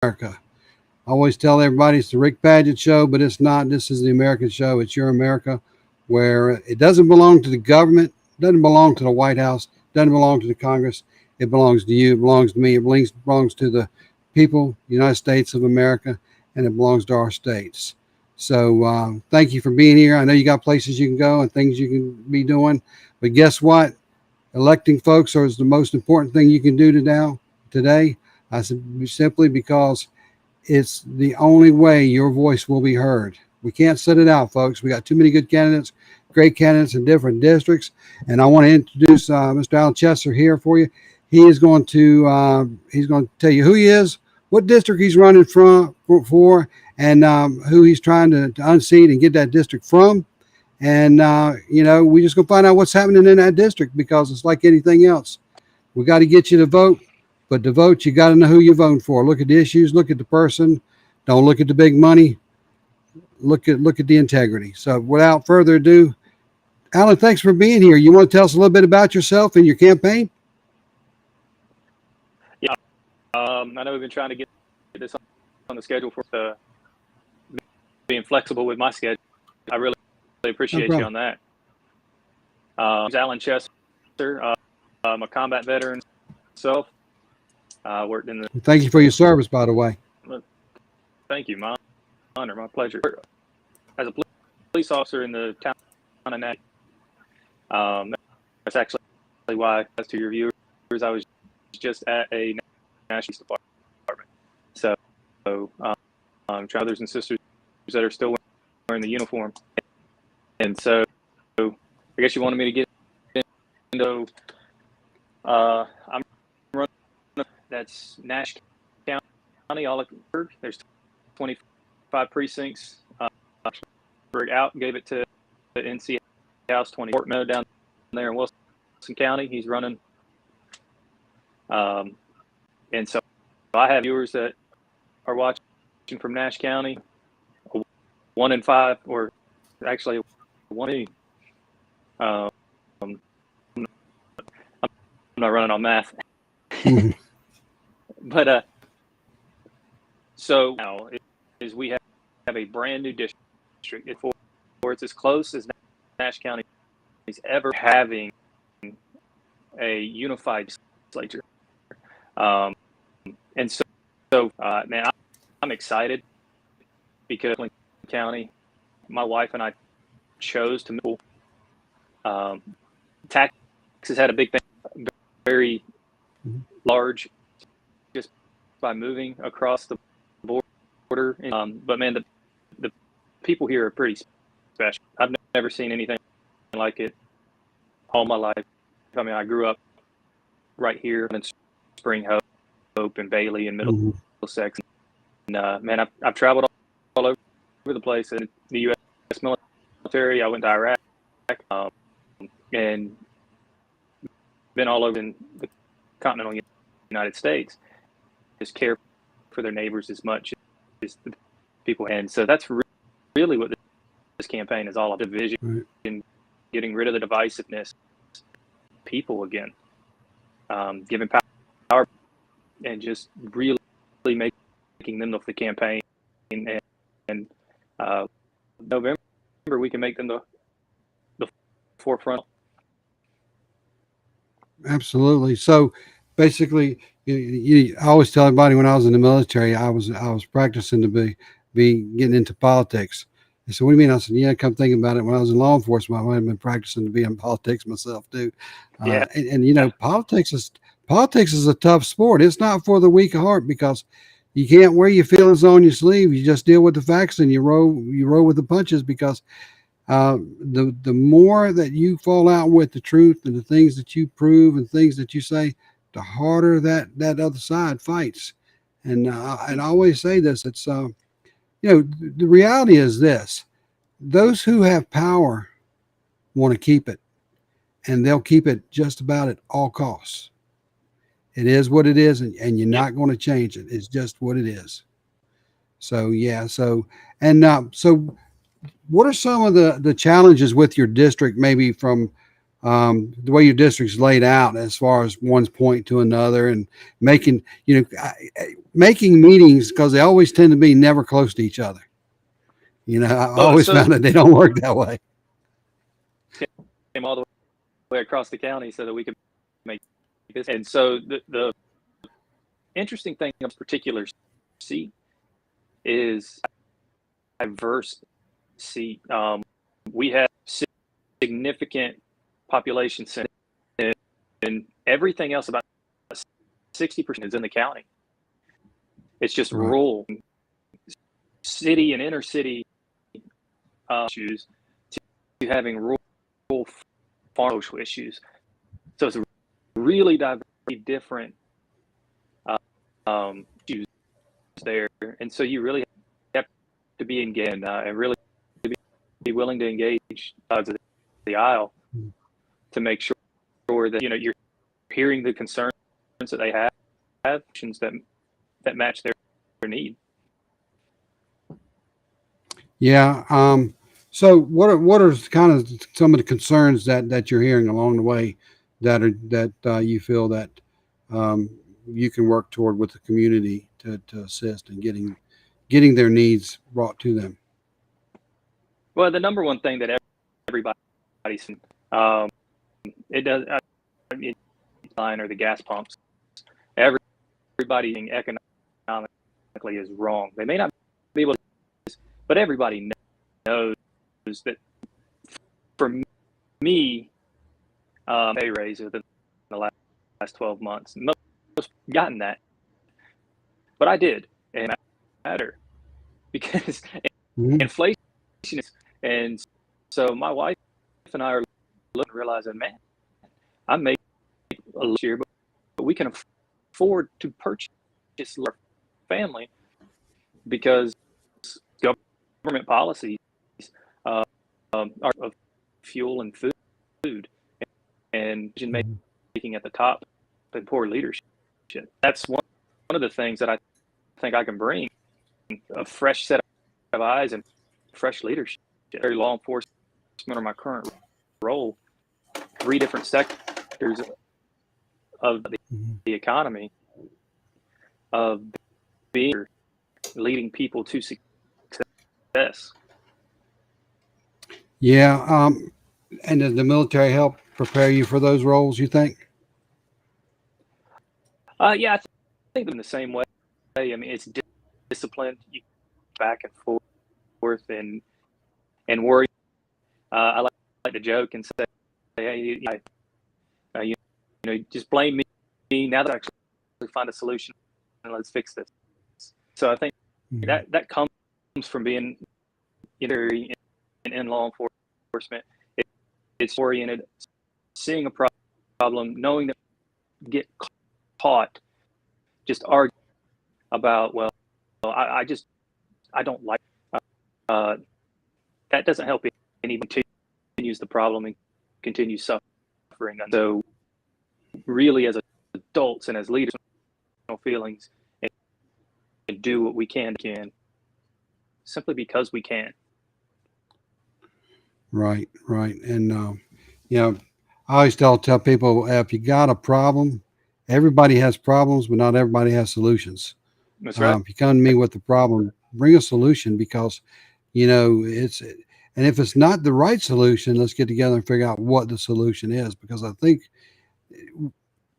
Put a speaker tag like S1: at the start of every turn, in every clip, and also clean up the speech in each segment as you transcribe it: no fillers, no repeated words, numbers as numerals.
S1: America. I always tell everybody it's the Rick Padgett show, but it's not. This is the American show. It's your America, where it doesn't belong to the government, doesn't belong to the White House, doesn't belong to the Congress. It belongs to you. It belongs to me. It belongs to the people, United States of America, and it belongs to our states. So thank you for being here. I know you got places you can go and things you can be doing, but guess what? Electing folks is the most important thing you can do today. I said simply because it's the only way your voice will be heard. We can't sit it out, folks. We got too many good candidates, great candidates in different districts. And I want to introduce Mr. Alan Chester here for you. He is going to tell you who he is, what district he's running for, and who he's trying to unseat and get that district from. And we just gonna find out what's happening in that district, because it's like anything else. We got to get you to vote. But to vote, you got to know who you're voting for. Look at the issues. Look at the person. Don't look at the big money. Look at the integrity. So without further ado, Alan, thanks for being here. You want to tell us a little bit about yourself and your campaign?
S2: Yeah, I know we've been trying to get this on the schedule for being flexible with my schedule. I really appreciate you on that. I'm Alan Chester. I'm a combat veteran myself. Worked in the.
S1: Thank you for your service, by the way.
S2: Thank you, my honor, my pleasure. As a police officer in the town of Nashville, that's actually why, as to your viewers, I was just at a national department. So, brothers and sisters that are still wearing the uniform, and so I guess you wanted me to get into. I'm running. That's Nash County, all there's 25 precincts. Out gave it to the NC House 20 Portno down there in Wilson County. He's running. And so I have viewers that are watching from Nash County, 1 in 5, or actually 1 in. I'm not running on math. But so now is we have a brand new district. It's as close as Nash County is ever having a unified legislature. And so man, I'm excited because Lincoln County, my wife and I chose to move. Taxes had a big thing, very large, just by moving across the border. But man, the people here are pretty special. I've never seen anything like it all my life. I mean, I grew up right here in Spring Hope and Bailey and Middlesex. And man, I've traveled all over the place in the U.S. military. I went to Iraq and been all over in the continental United States. Just care for their neighbors as much as the people. And so that's really what this campaign is all about: division, and getting rid of the divisiveness, people again, giving power, and just really making them the campaign. And November, we can make them the forefront.
S1: Absolutely. So basically, I always tell everybody when I was in the military, I was practicing to be getting into politics. They said, "What do you mean?" I said, "Yeah, come think about it. When I was in law enforcement, I might have been practicing to be in politics myself too."
S2: Yeah.
S1: And politics is a tough sport. It's not for the weak of heart, because you can't wear your feelings on your sleeve. You just deal with the facts and you roll with the punches, because the more that you fall out with the truth and the things that you prove and things that you say, the harder that other side fights. And I always say this: it's the reality is this: those who have power want to keep it, and they'll keep it just about at all costs. It is what it is, and you're not going to change it. It's just what it is. So yeah. So what are some of the challenges with your district, maybe from the way your district's laid out as far as one's point to another, and making, making meetings, because they always tend to be never close to each other. I always
S2: So
S1: found that they don't work that way.
S2: came all the way across the county so that we could make this. And so the interesting thing of this particular seat is diverse seat. We have significant population center, and everything else, about 60% is in the county. It's just
S1: Right.
S2: rural, city and inner city issues to having rural farm social issues. So it's really different issues there, and so you really have to be engaged and really be willing to engage sides of the aisle to make sure that you're hearing the concerns that they have that match their need.
S1: Yeah. So what are kind of some of the concerns that you're hearing along the way that you feel that you can work toward with the community to assist in getting their needs brought to them?
S2: Well, the number one thing that everybody's it does line or the gas pumps. Everybody being economically is wrong. They may not be able to, but everybody knows that for me, pay raise within the last 12 months. Most gotten that, but I did, and it matter because inflation is, and so my wife and I are looking, realizing, man, I make a little year, but we can afford to purchase our family because government policies are of fuel and food and making at the top and poor leadership. That's one of the things that I think I can bring, a fresh set of eyes and fresh leadership. Law enforcement or my current role, 3 different sectors of the economy, of being leading people to success.
S1: Yeah. And does the military help prepare you for those roles, you think?
S2: Yeah, I think in the same way. I mean, it's disciplined. You back and forth and worry. I like to joke and say, hey, just blame me. Now that I actually find a solution, and let's fix this. So I think that comes from being in law enforcement. It's oriented, seeing a problem, knowing that get caught, just argue about, well, I don't like that. Doesn't help anyone, continues the problem and continues suffering. And so really, as adults and as leaders, feelings and do what we can simply because we can.
S1: Right. And I always tell people, if you got a problem, everybody has problems, but not everybody has solutions.
S2: That's right.
S1: If you come to me with a problem, bring a solution, because and if it's not the right solution, let's get together and figure out what the solution is. Because I think,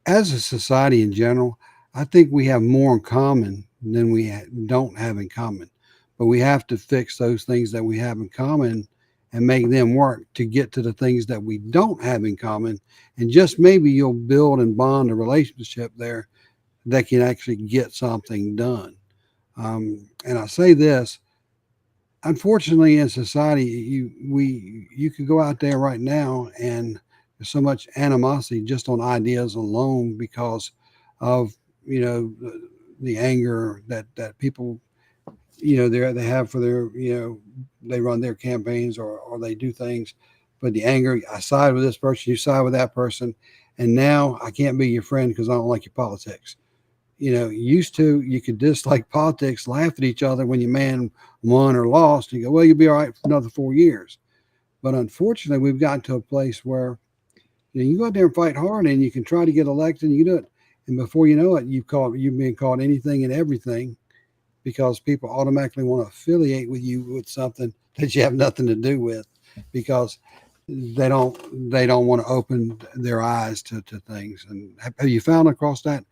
S1: as a society in general, I think we have more in common than we don't have in common. But we have to fix those things that we have in common and make them work to get to the things that we don't have in common. And just maybe you'll build and bond a relationship there that can actually get something done. And I say this, unfortunately, in society, you could go out there right now and there's so much animosity just on ideas alone because of the anger that people they have for their they run their campaigns or they do things, but the anger, I side with this person, you side with that person, and now I can't be your friend because I don't like your politics. Used to, you could dislike politics, laugh at each other when your man won or lost, and you go, well, you'll be all right for another 4 years. But unfortunately, we've gotten to a place where You go out there and fight hard, and you can try to get elected, and you do it. And before you know it, you've been called anything and everything because people automatically want to affiliate with you with something that you have nothing to do with because they don't want to open their eyes to things. And have you found across that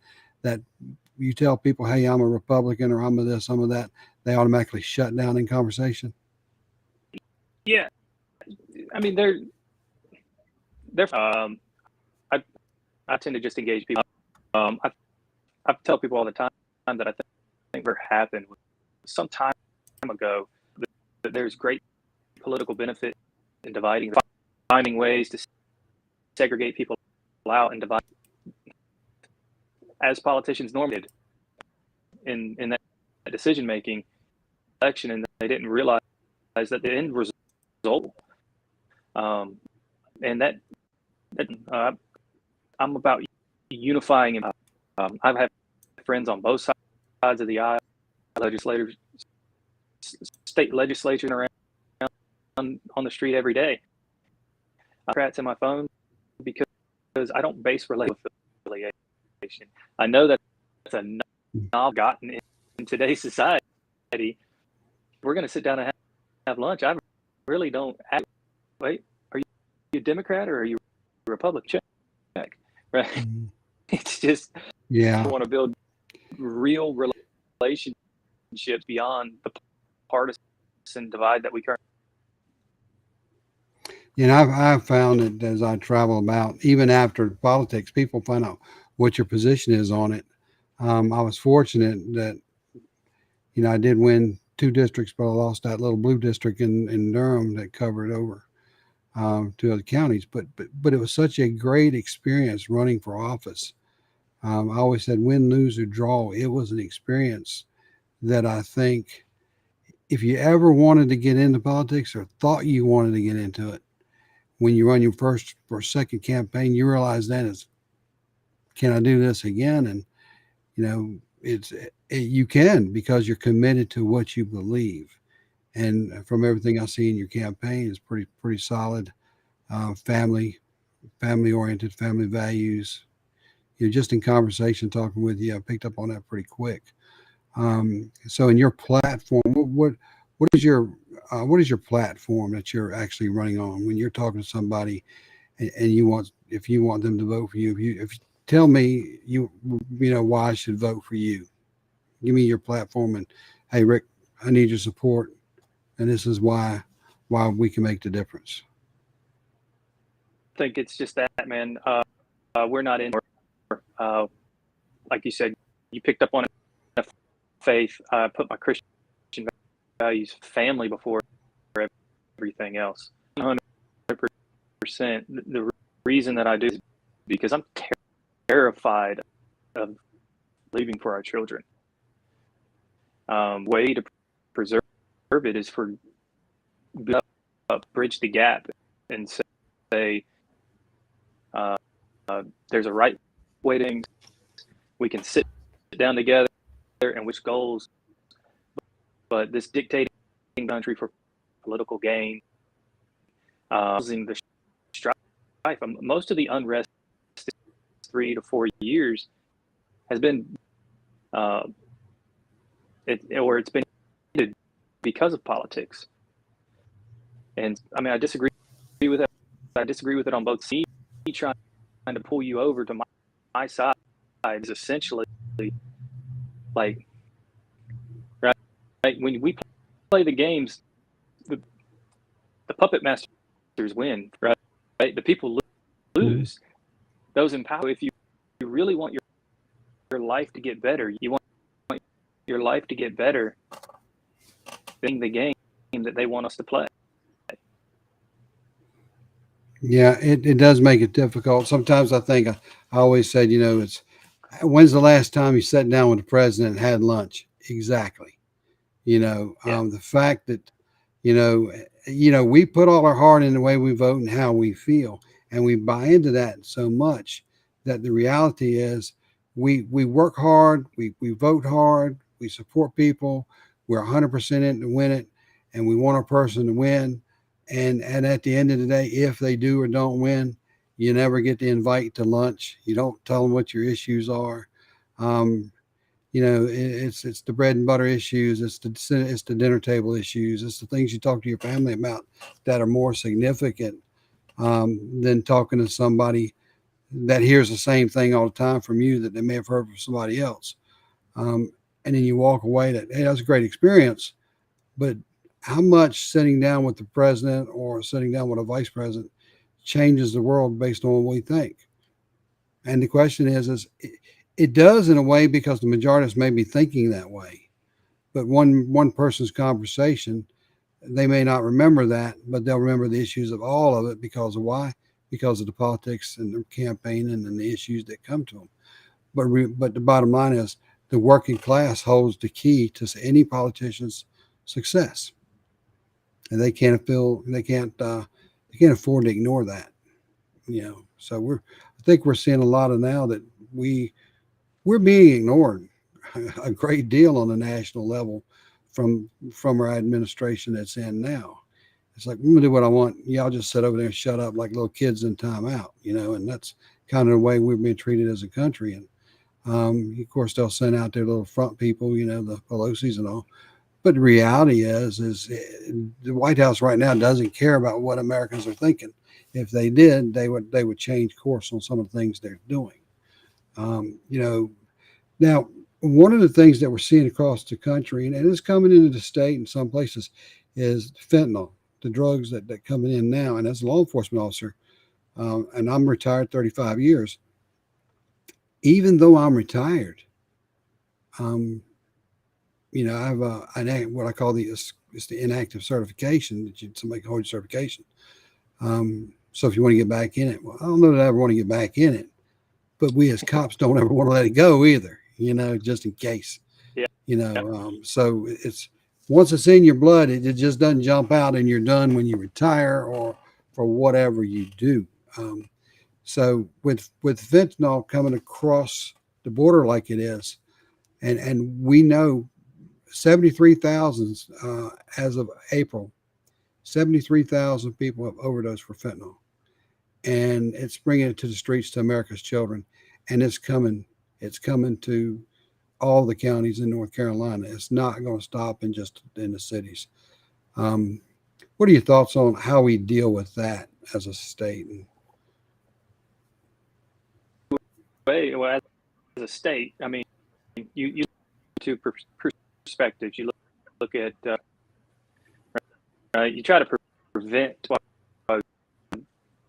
S1: you tell people, hey, I'm a Republican or I'm a this, I'm a that, they automatically shut down in conversation?
S2: Yeah, I mean they're I I tend to just engage people. I tell people all the time that I think what happened some time ago that there's great political benefit in dividing, finding ways to segregate people out and divide, as politicians normally did in that decision making election, and they didn't realize that the end result, and that I'm about unifying. And I've had friends on both sides of the aisle, legislators, state legislatures around on the street every day. Democrats in my phone because I don't base affiliation. I know that's a knob gotten in today's society. We're going to sit down and have lunch. I really don't ask, wait, are you a Democrat or are you a Republican? Check, right?
S1: Mm-hmm.
S2: It's just,
S1: Yeah.
S2: I want to build real relationships beyond the partisan divide that we currently.
S1: And I've found that as I travel about, even after politics, people find out what your position is on it. I was fortunate that, I did win 2 districts, but I lost that little blue district in Durham that covered over 2 other counties. But it was such a great experience running for office. I always said, win, lose, or draw. It was an experience that I think if you ever wanted to get into politics or thought you wanted to get into it, when you run your first or second campaign, you realize then is, can I do this again? And you can because you're committed to what you believe. And from everything I see in your campaign, it's pretty solid, family oriented, family values. Just in conversation talking with you, I picked up on that pretty quick. So in your platform, what is your platform that you're actually running on when you're talking to somebody and if you want them to vote for you? If you tell me why I should vote for you, give me your platform and, hey Rick, I need your support, and this is why we can make the difference.
S2: I think it's just that, man. We're not in. Like you said, you picked up on it. Faith. I put my Christian values, family before everything else. 100%. The reason that I do is because I'm terrified of leaving for our children. Way to preserve it is for bridge the gap and say there's a right way to things. We can sit down together and which goals, but this dictating country for political gain, causing the strife. Most of the unrest 3 to 4 years has been it's been because of politics. And I mean, I disagree with it. I disagree with it on both sides. Trying to pull you over to my side is essentially like, right? When we play the games, the puppet masters win, right? The people lose. Those in power. If you really want your life to get better, you want your life to get better, playing the game that they want us to play.
S1: Yeah, it does make it difficult. Sometimes I think I always said, it's when's the last time you sat down with the president and had lunch? Exactly. The fact that, we put all our heart in the way we vote and how we feel, and we buy into that so much that the reality is we work hard, we vote hard, we support people, we're 100% in to win it, and we want our person to win. And at the end of the day, if they do or don't win, You never get the invite to lunch. You don't tell them what your issues are. Um, it's the bread and butter issues. It's the dinner table issues. It's the things you talk to your family about that are more significant than talking to somebody that hears the same thing all the time from you that they may have heard from somebody else. And then you walk away that, hey, that's a great experience, but how much sitting down with the president or sitting down with a vice president changes the world based on what we think? And the question is it does in a way because the majority of us may be thinking that way. But one person's conversation, they may not remember that, but they'll remember the issues of all of it because of why? Because of the politics and the campaigning and the issues that come to them. But the bottom line is the working class holds the key to any politician's success, and they can't afford to ignore that. So I think we're seeing a lot of now that we're being ignored a great deal on the national level from our administration that's in now. It's like, I'm gonna do what I want. Y'all just sit over there and shut up like little kids in timeout, and that's kind of the way we've been treated as a country. And of course, they'll send out their little front people, the Pelosi's and all. But the reality is the White House right now doesn't care about what Americans are thinking. If they did, they would change course on some of the things they're doing. Now, one of the things that we're seeing across the country, and it's coming into the state in some places, is fentanyl, the drugs that coming in now. And as a law enforcement officer, and I'm retired 35 years, even though I'm retired, I have what I call the inactive certification that somebody can hold your certification. So if you want to get back in it, well, I don't know that I ever want to get back in it, but we as cops don't ever want to let it go either, just in case.
S2: Yeah.
S1: So it's once it's in your blood, it just doesn't jump out and you're done when you retire or for whatever you do. So with fentanyl coming across the border like it is, and we know 73,000 as of April, 73,000 people have overdosed for fentanyl, and it's bringing it to the streets to America's children, and it's coming to all the counties in North Carolina. It's not going to stop in the cities. What are your thoughts on how we deal with that as a state?
S2: Well, as a state, I mean, you two perspectives. You look at you try to prevent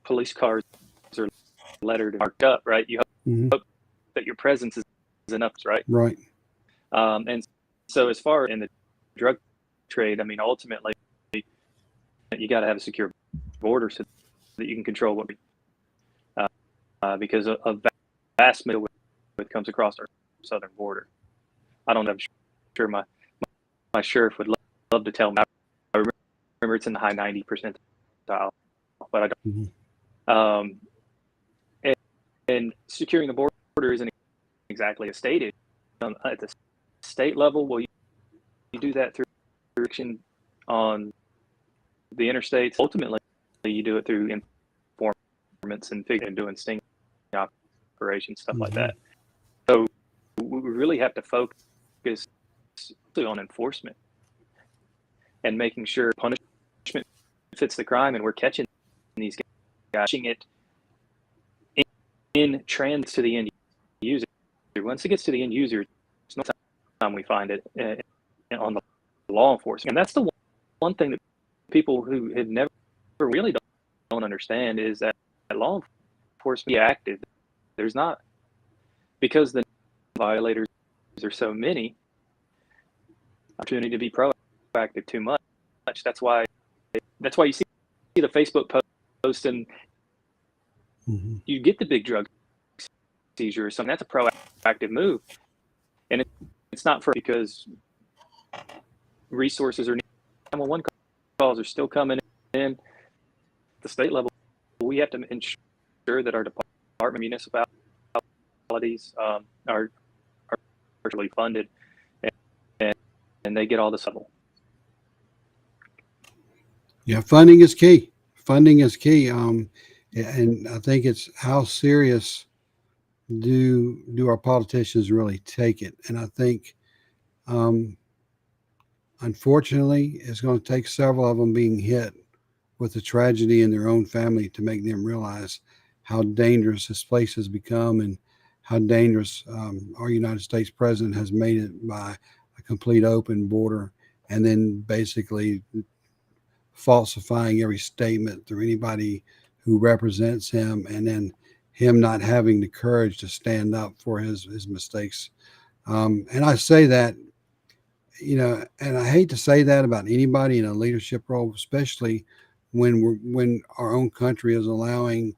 S2: police cars are lettered and marked up, right? You hope that your presence is enough, right?
S1: Right.
S2: And so as far in the drug trade, I mean, ultimately, you got to have a secure border so that you can control what because a vast majority of it comes across our southern border. I don't know. I'm sure my sheriff would love to tell me. I remember it's in the high 90 percentile, but I don't. And securing the border isn't exactly a state issue. At the state level, well, you do that through restriction on the interstates. Ultimately, you do it through informants and doing sting operations, stuff like that. So we really have to focus on enforcement and making sure punishment fits the crime, and we're catching these guys, catching it in trans to the end user. Once it gets to the end user, it's no time we find it on the law enforcement. And that's the one thing that people who have never really don't understand is that law enforcement is active. There's not, because the violators are so many, opportunity to be proactive too much. That's why you see the Facebook post and you get the big drug seizure or something. That's a proactive move, and it's not because resources or 911 calls are still coming in. At the state level, we have to ensure that our department, municipalities are partially funded, and they get all the support.
S1: Yeah, funding is key. Funding is key. And I think it's how serious do our politicians really take it? And I think, um, unfortunately, it's going to take several of them being hit with the tragedy in their own family to make them realize how dangerous this place has become and how dangerous our United States president has made it by a complete open border and then basically falsifying every statement through anybody who represents him, and then him not having the courage to stand up for his mistakes. And I say that, and I hate to say that about anybody in a leadership role, especially when our own country is allowing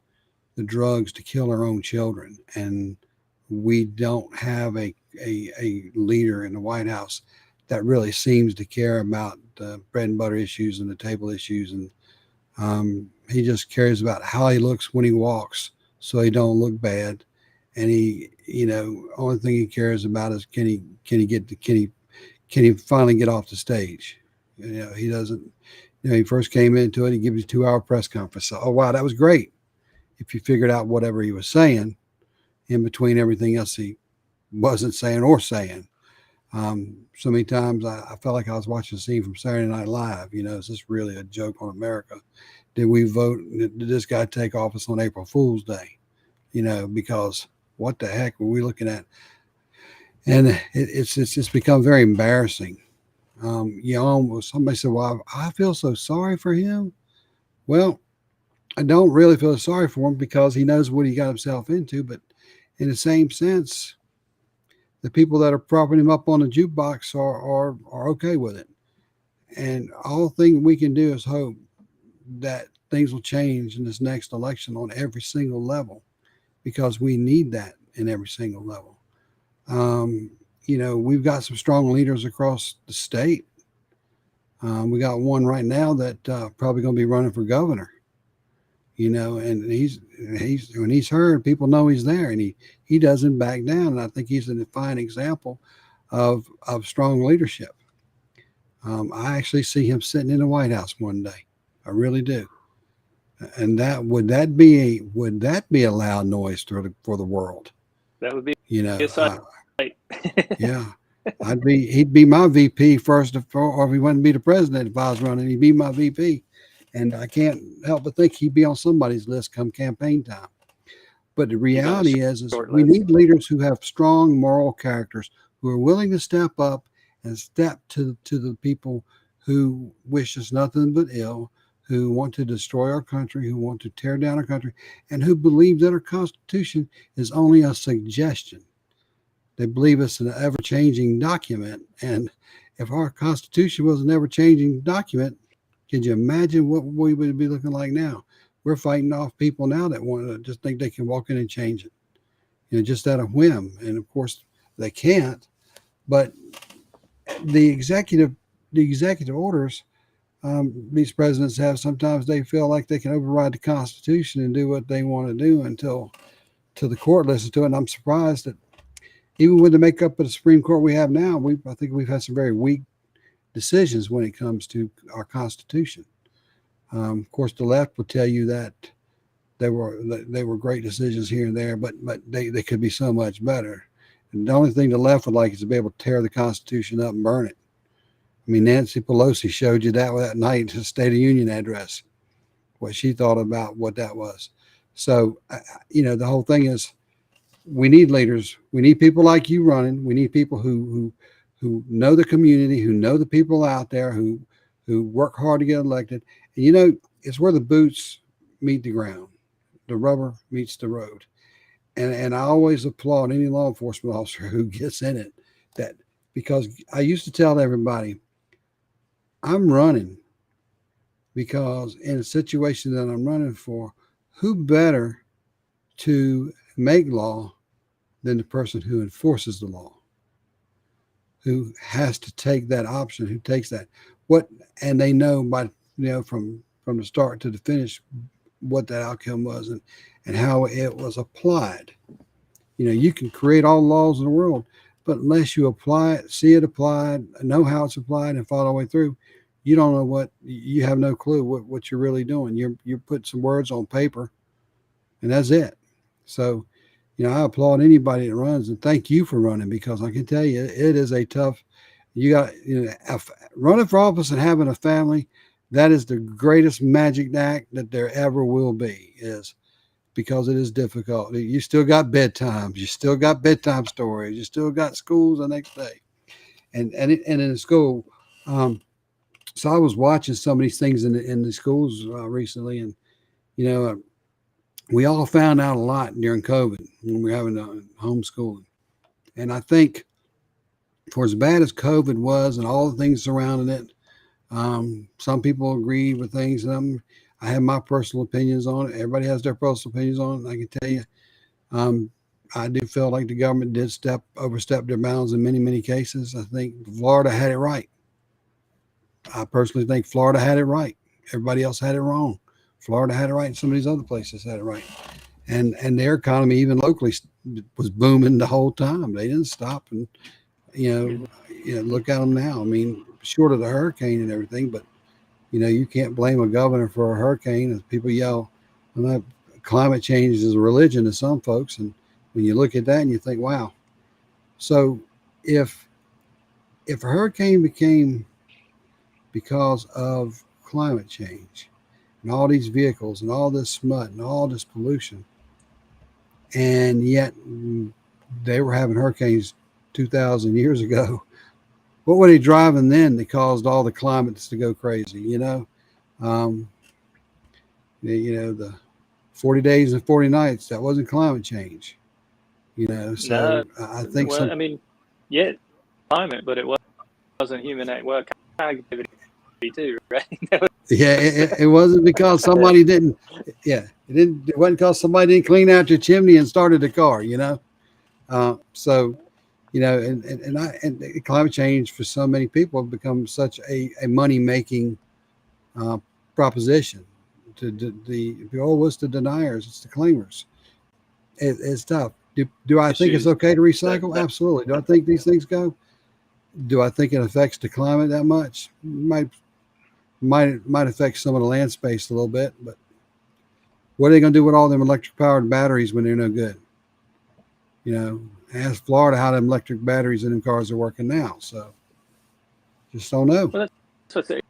S1: the drugs to kill our own children, and we don't have a leader in the White House that really seems to care about the bread and butter issues and the table issues, and he just cares about how he looks when he walks, so he don't look bad, and only thing he cares about is can he finally get off the stage. He doesn't. He first came into it, he gives you a 2 hour press conference. So, oh wow, that was great. If you figured out whatever he was saying in between everything else he wasn't saying or saying. So many times I felt like I was watching a scene from Saturday Night Live. Is this really a joke on America? Did we vote? Did this guy take office on April Fool's Day? Because what the heck were we looking at? And it's just become very embarrassing. Somebody said, "Well, I feel so sorry for him." Well, I don't really feel sorry for him because he knows what he got himself into. But in the same sense, the people that are propping him up on the jukebox are okay with it. And all thing we can do is hope that things will change in this next election on every single level, because we need that in every single level. We've got some strong leaders across the state. We got one right now that probably going to be running for governor. And he's when he's heard, people know he's there, and he doesn't back down. And I think he's a fine example of strong leadership. I actually see him sitting in the White House one day. I really do. And that be a loud noise for the world?
S2: That would be
S1: You know,
S2: a sight.
S1: yeah. He'd be my VP first, or if he wouldn't be the president if I was running, he'd be my VP. And I can't help but think he'd be on somebody's list come campaign time. But the reality is we need leaders who have strong moral characters, who are willing to step up and step to the people who wish us nothing but ill, who want to destroy our country, who want to tear down our country, and who believe that our Constitution is only a suggestion. They believe it's an ever-changing document. And if our Constitution was an ever-changing document, can you imagine what we would be looking like now? We're fighting off people now that want to just think they can walk in and change it, just at a whim. And of course, they can't. But the executive orders these presidents have, sometimes they feel like they can override the Constitution and do what they want to do until the court listens to it. And I'm surprised that even with the makeup of the Supreme Court we have now, I think we've had some very weak decisions when it comes to our Constitution. Of course, the left will tell you that they were great decisions here and there, but they could be so much better. And the only thing the left would like is to be able to tear the Constitution up and burn it. I mean, Nancy Pelosi showed you that night in the State of the Union address, what she thought about what that was. So, the whole thing is, we need leaders. We need people like you running. We need people who know the community, who know the people out there, who work hard to get elected. And it's where the boots meet the ground, the rubber meets the road. And I always applaud any law enforcement officer who gets in it. Because I used to tell everybody, I'm running because in a situation that I'm running for, who better to make law than the person who enforces the law, who has to take that option, who takes that and they know from the start to the finish what that outcome was and how it was applied. You can create all the laws in the world, but unless you apply it, see it applied, know how it's applied, and follow the way through, you don't know you have no clue what you're really doing. You're putting some words on paper, and that's it. So, I applaud anybody that runs, and thank you for running, because I can tell you it is a tough. You got running for office and having a family. That is the greatest magic act that there ever will be. Is because it is difficult. You still got bedtimes. You still got bedtime stories. You still got schools the next day, and in school. So I was watching some of these things in the schools recently, and you know, uh, we all found out a lot during COVID when we were having homeschooling. And I think for as bad as COVID was and all the things surrounding it, some people agree with things. I have my personal opinions on it. Everybody has their personal opinions on it. I can tell you, um, I do feel like the government did overstep their bounds in many, many cases. I think Florida had it right. I personally think Florida had it right. Everybody else had it wrong. Florida had it right, and some of these other places had it right. And their economy, even locally, was booming the whole time. They didn't stop. And look at them now. I mean, short of the hurricane and everything, but you can't blame a governor for a hurricane. As people yell, well, climate change is a religion to some folks, and when you look at that and you think, wow. So if a hurricane became because of climate change and all these vehicles and all this smut and all this pollution, and yet they were having hurricanes 2,000 years ago, what were they driving then that caused all the climates to go crazy? Um, the 40 days and 40 nights, that wasn't climate change. So
S2: No,
S1: I think
S2: well, I mean, yeah, climate, but it wasn't human act. Well, kind of activity too, right?
S1: yeah, it wasn't because somebody didn't. Yeah, it wasn't because somebody didn't clean out your chimney and started the car. So and climate change for so many people have become such a money making uh, proposition. What's the deniers? It's the claimers. It's tough. Do I think it's
S2: Issues
S1: okay to recycle?
S2: that
S1: Absolutely. Do I think these things go? Do I think it affects the climate that much? Might affect some of the land space a little bit, but what are they going to do with all them electric powered batteries when they're no good? Ask Florida how them electric batteries in them cars are working now. So just don't know.
S2: well, that's what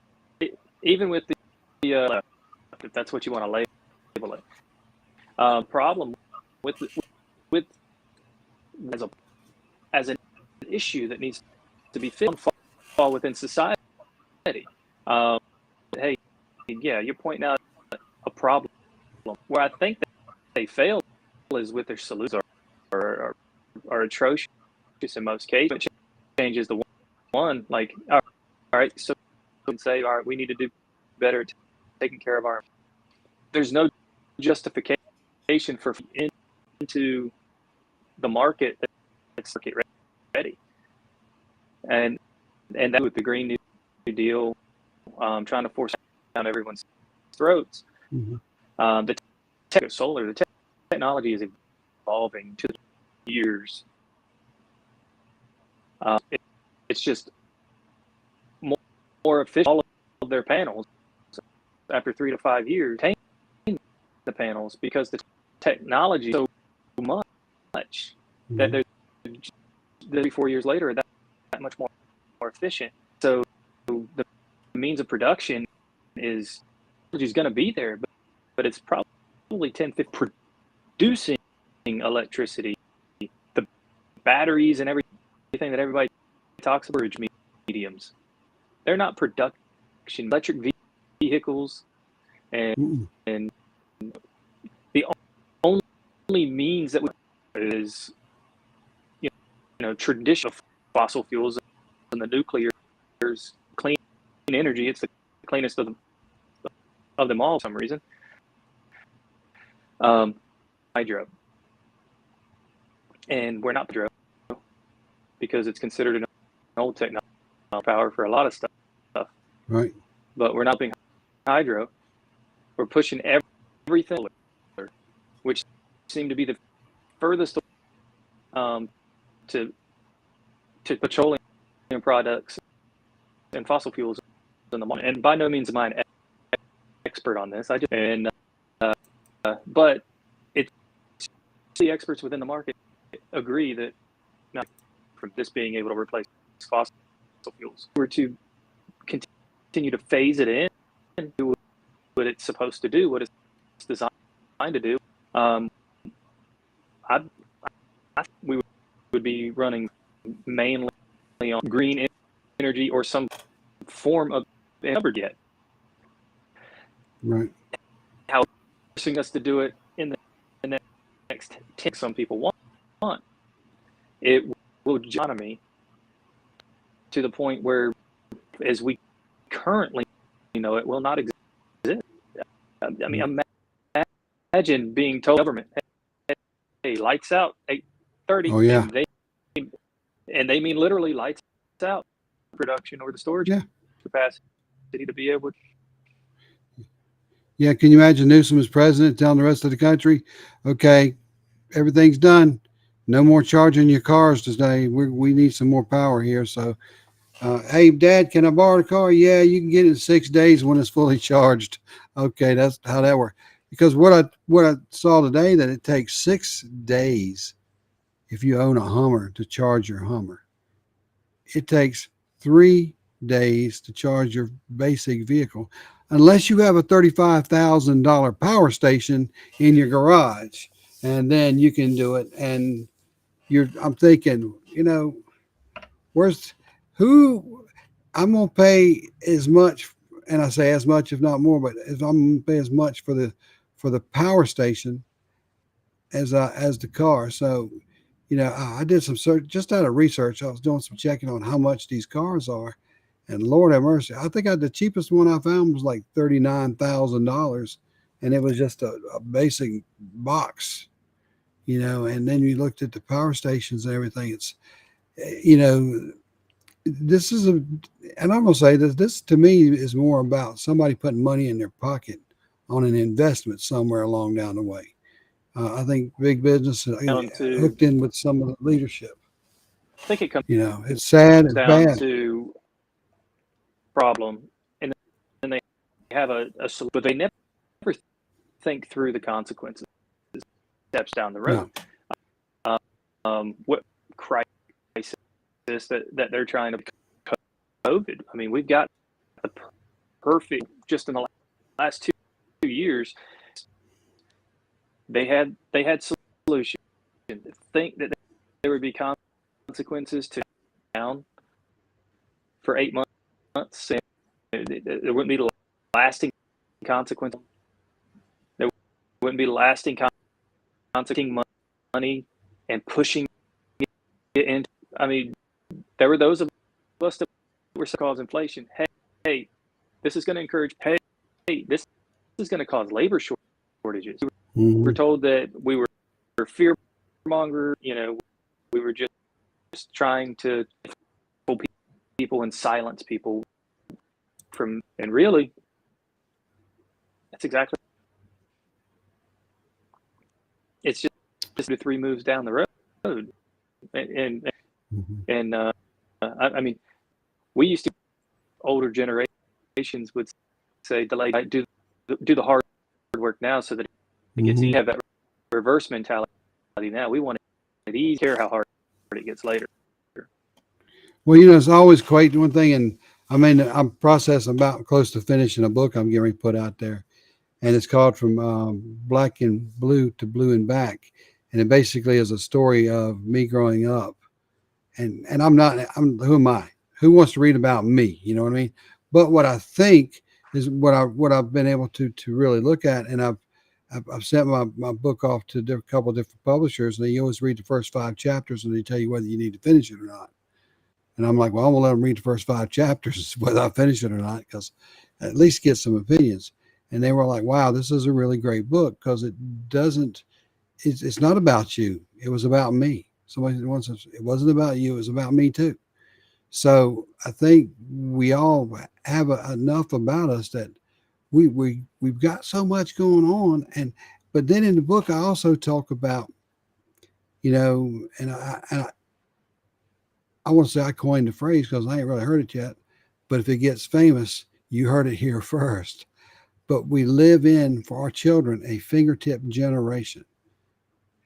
S2: even with the if that's what you want to label it. Problem with as a as an issue that needs to be fall within society. Hey, yeah, you're pointing out a problem. Where I think that they fail is with their solutions are atrocious in most cases. Change is the one. Like, all right, so we can say, all right, we need to do better at taking care of our. There's no justification for into the market that's market ready, and that with the Green New Deal, trying to force down everyone's throats.
S1: Mm-hmm.
S2: The technology is evolving to years. It's just more efficient. All of their panels after 3 to 5 years, the panels because the technology is so much
S1: Mm-hmm.
S2: that they're 4 years later that much more efficient. So the means of production is going to be there, but it's probably 10-15 producing electricity. The batteries and everything that everybody talks about, mediums, they're not production. Electric vehicles and the only means that is traditional fossil fuels and the nuclear clean energy. It's the cleanest of them all for some reason. Hydro, and we're not hydro because it's considered an old technology power for a lot of stuff.
S1: Right.
S2: But we're not being hydro. We're pushing everything, which seem to be the furthest to petroleum products and fossil fuels in the market. And by no means am I an expert on this. But the experts within the market agree that not from this being able to replace fossil fuels. If we were to continue to phase it in, do what it's supposed to do, what it's designed to do, we would be running mainly on green energy or some form of covered yet.
S1: Right.
S2: How forcing us to do it in the next 10, some people want. It will economy to the point where, as we currently know it, will not exist. I mean, imagine being told government, "Hey, lights out 8:30,"
S1: Oh yeah.
S2: and they mean literally lights out production or the storage capacity to be able to.
S1: Yeah, can you imagine Newsom as president telling the rest of the country, okay, everything's done. No more charging your cars today. We need some more power here. So, hey, Dad, can I borrow the car? Yeah, you can get it in 6 days when it's fully charged. Okay, that's how that works. Because what I saw today, that it takes 6 days if you own a Hummer to charge your Hummer. It takes 3 days to charge your basic vehicle, unless you have a $35,000 power station in your garage, and then you can do it. And I'm thinking, who I'm gonna pay as much, and I say as much, if not more, but I'm gonna pay as much for the power station as the car. So, I did some search just out of research. I was doing some checking on how much these cars are, and Lord have mercy, I think the cheapest one I found was like $39,000, and it was just a basic box, And then you looked at the power stations and everything. It's, this is and I'm gonna say this to me is more about somebody putting money in their pocket on an investment somewhere along down the way. I think big business hooked in with some of the leadership.
S2: I think it comes.
S1: It's sad. It's
S2: down
S1: bad.
S2: to problem, and then they have a solution, but they never think through the consequences. Steps down the road. No. What crisis that they're trying to COVID? I mean, we've got the perfect just in the last 2 years. They had solutions. Think that there would be consequences to down for 8 months. There wouldn't be lasting consequences. There wouldn't be lasting consequences. Money and pushing it in. I mean, there were those of us that were cause inflation. Hey, this is going to encourage. Hey, this is going to cause labor shortages.
S1: Mm-hmm.
S2: We're told that we were fear monger. We were just trying to fool people and silence people from, and really, that's exactly. It's just 3 moves down the road, and I mean, we used to. Older generations would say, "Delay, do the hard work now, so that it gets easy." Have that reverse mentality now. We want it easy. Care how hard it gets later.
S1: Well, it's always quite one thing, and I mean, I'm processing about close to finishing a book I'm getting ready to put out there, and it's called From Black and Blue to Blue and Back, and it basically is a story of me growing up, and who am I? Who wants to read about me? You know what I mean? But what I think is what I've been able to really look at, and I've sent my book off to a couple of different publishers, and they always read the first 5 chapters, and they tell you whether you need to finish it or not. And I'm like, well, I'm gonna let them read the first 5 chapters whether I finish it or not, because at least get some opinions. And they were like, wow, this is a really great book, because it's not about you. It was about me. Somebody once said, it wasn't about you, it was about me too. So I think we all have enough about us that we've got so much going on. But then in the book, I also talk about, and I want to say I coined the phrase because I ain't really heard it yet, but if it gets famous, you heard it here first. But we live in, for our children, a fingertip generation.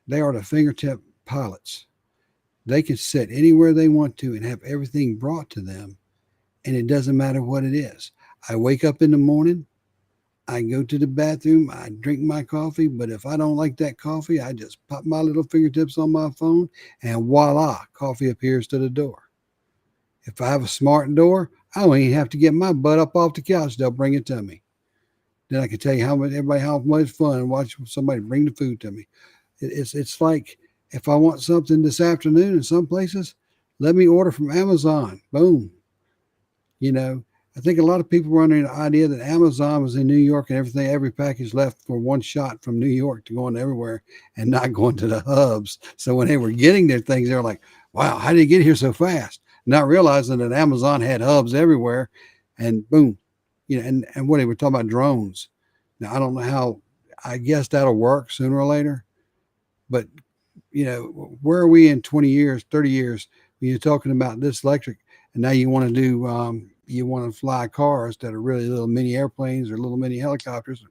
S1: They are the fingertip pilots. They can sit anywhere they want to and have everything brought to them, and it doesn't matter what it is. I wake up in the morning, I go to the bathroom, I drink my coffee, but if I don't like that coffee, I just pop my little fingertips on my phone, and voila, coffee appears to the door. If I have a smart door, I don't even have to get my butt up off the couch. They'll bring it to me. Then I can tell you how much fun watch somebody bring the food to me. It's like if I want something this afternoon in some places, let me order from Amazon. Boom. You know, I think a lot of people were under the idea that Amazon was in New York and everything, every package left for one shot from New York to going everywhere and not going to the hubs. So when they were getting their things, they were like, wow, how did it get here so fast? Not realizing that Amazon had hubs everywhere, and boom, and what they were talking about drones. Now, I don't know how, I guess that'll work sooner or later, but where are we in 20 years, 30 years when you're talking about this electric, and now you want to you want to fly cars that are really little mini airplanes or little mini helicopters,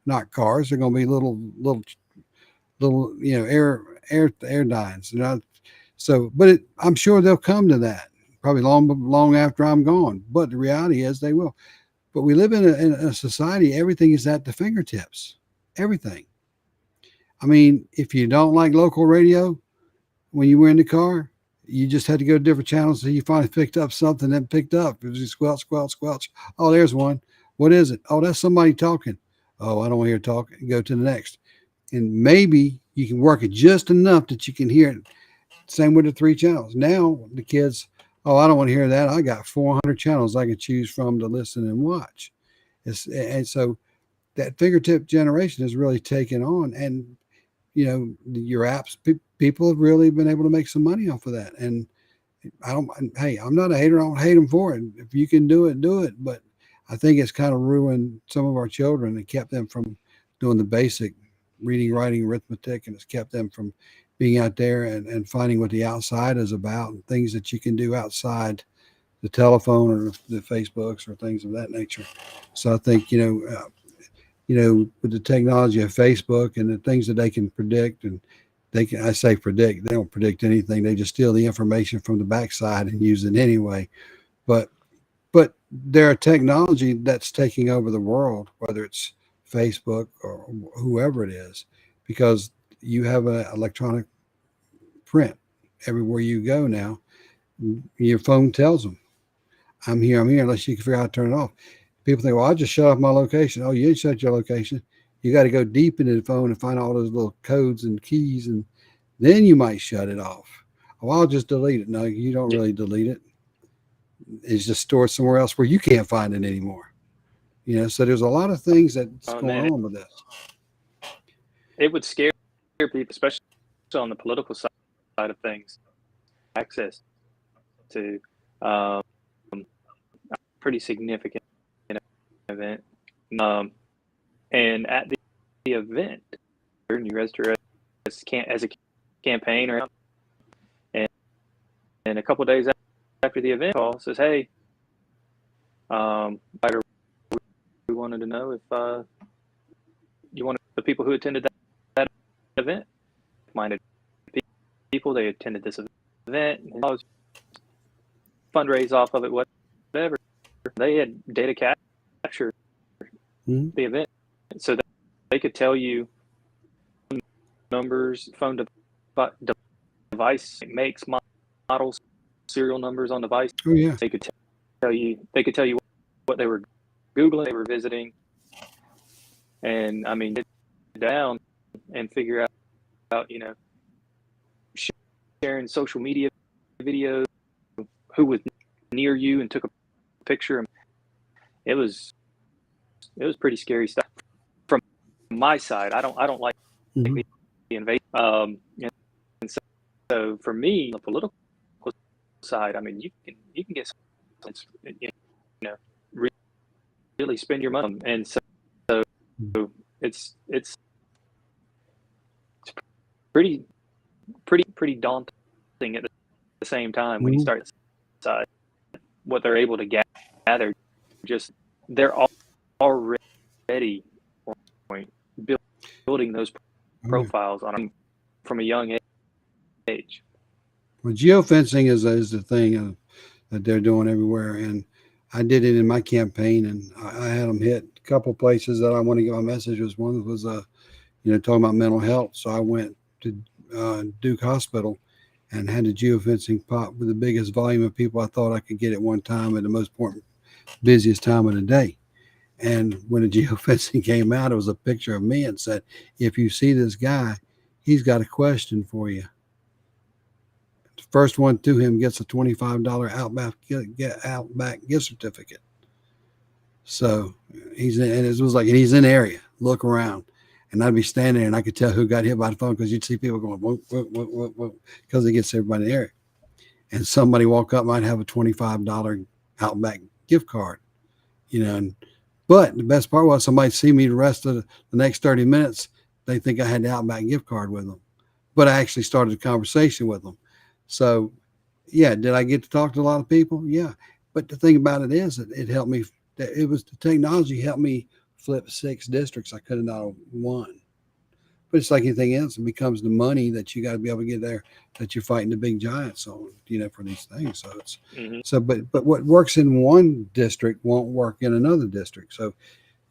S1: not cars. They're going to be little, airdynes. So, but I'm sure they'll come to that probably long after I'm gone. But the reality is they will. But we live in a society, everything is at the fingertips. Everything. I mean, if you don't like local radio when you were in the car, you just had to go to different channels until you finally picked up something that picked up. It was just squelch, squelch, squelch. Oh, there's one. What is it? Oh, that's somebody talking. Oh, I don't want to hear talking. Go to the next. And maybe you can work it just enough that you can hear it. Same with the 3 channels. Now the kids, oh, I don't want to hear that. I got 400 channels I can choose from to listen and watch. And so that fingertip generation has really taken on, and your apps, people have really been able to make some money off of that. And hey, I'm not a hater. I don't hate them for it. If you can do it, do it. But I think it's kind of ruined some of our children and kept them from doing the basic reading, writing, arithmetic, and it's kept them from being out there and finding what the outside is about, and things that you can do outside the telephone or the Facebooks or things of that nature. So I think, with the technology of Facebook and the things that they can predict, and I say predict, they don't predict anything. They just steal the information from the backside and use it anyway. But there are technology that's taking over the world, whether it's Facebook or whoever it is, because you have an electronic print everywhere you go now. Your phone tells them, I'm here, unless you can figure out how to turn it off. People think, well, I just shut off my location. Oh, you didn't shut your location. You got to go deep into the phone and find all those little codes and keys, and then you might shut it off. Oh, I'll just delete it. No, you don't really delete it. It's just stored somewhere else where you can't find it anymore. So there's a lot of things that's going on with this.
S2: It would scare people, especially on the political side of things. Access to a pretty significant event. And at the event, you register as a campaign, and a couple of days after the event, call says, "Hey, we wanted to know if you wanted the people who attended that event, minded people, they attended this event, and I was fundraise off of it, whatever. They had data capture the event, so that they could tell you numbers, phone device makes, models, serial numbers on device.
S1: Oh yeah.
S2: They could tell you what they were Googling, they were visiting, and I mean, get down and figure out sharing social media videos, who was near you and took a picture. It was pretty scary stuff from my side. I don't like the invasion. And so for me, the political side, I mean, you can get really spend your money, and so it's pretty daunting at the same time when you start to decide what they're able to gather. Just they're already building those profiles on from a young age.
S1: Well, geofencing is the thing that they're doing everywhere, and I did it in my campaign, and I had them hit a couple places that I want to get my message. One was talking about mental health, so I went to Duke Hospital and had the geofencing pop with the biggest volume of people I thought I could get at one time at the most important, busiest time of the day. And when the geofencing came out, it was a picture of me and said, if you see this guy, he's got a question for you. The first one to him gets a $25 Outback gift certificate. So and it was like, and he's in the area, look around. And I'd be standing there and I could tell who got hit by the phone because you'd see people going, whoa, whoa, whoa, whoa, whoa, because it gets everybody in the area. And somebody walk up might have a $25 Outback gift card, but the best part was somebody see me the rest of the next 30 minutes. They think I had the Outback gift card with them, but I actually started a conversation with them. So yeah, did I get to talk to a lot of people? Yeah. But the thing about it is that it helped me. It was the technology helped me flip 6 districts I could have not won. But it's like anything else. It becomes the money that you got to be able to get there, that you're fighting the big giants on, for these things. So it's but what works in one district won't work in another district. So,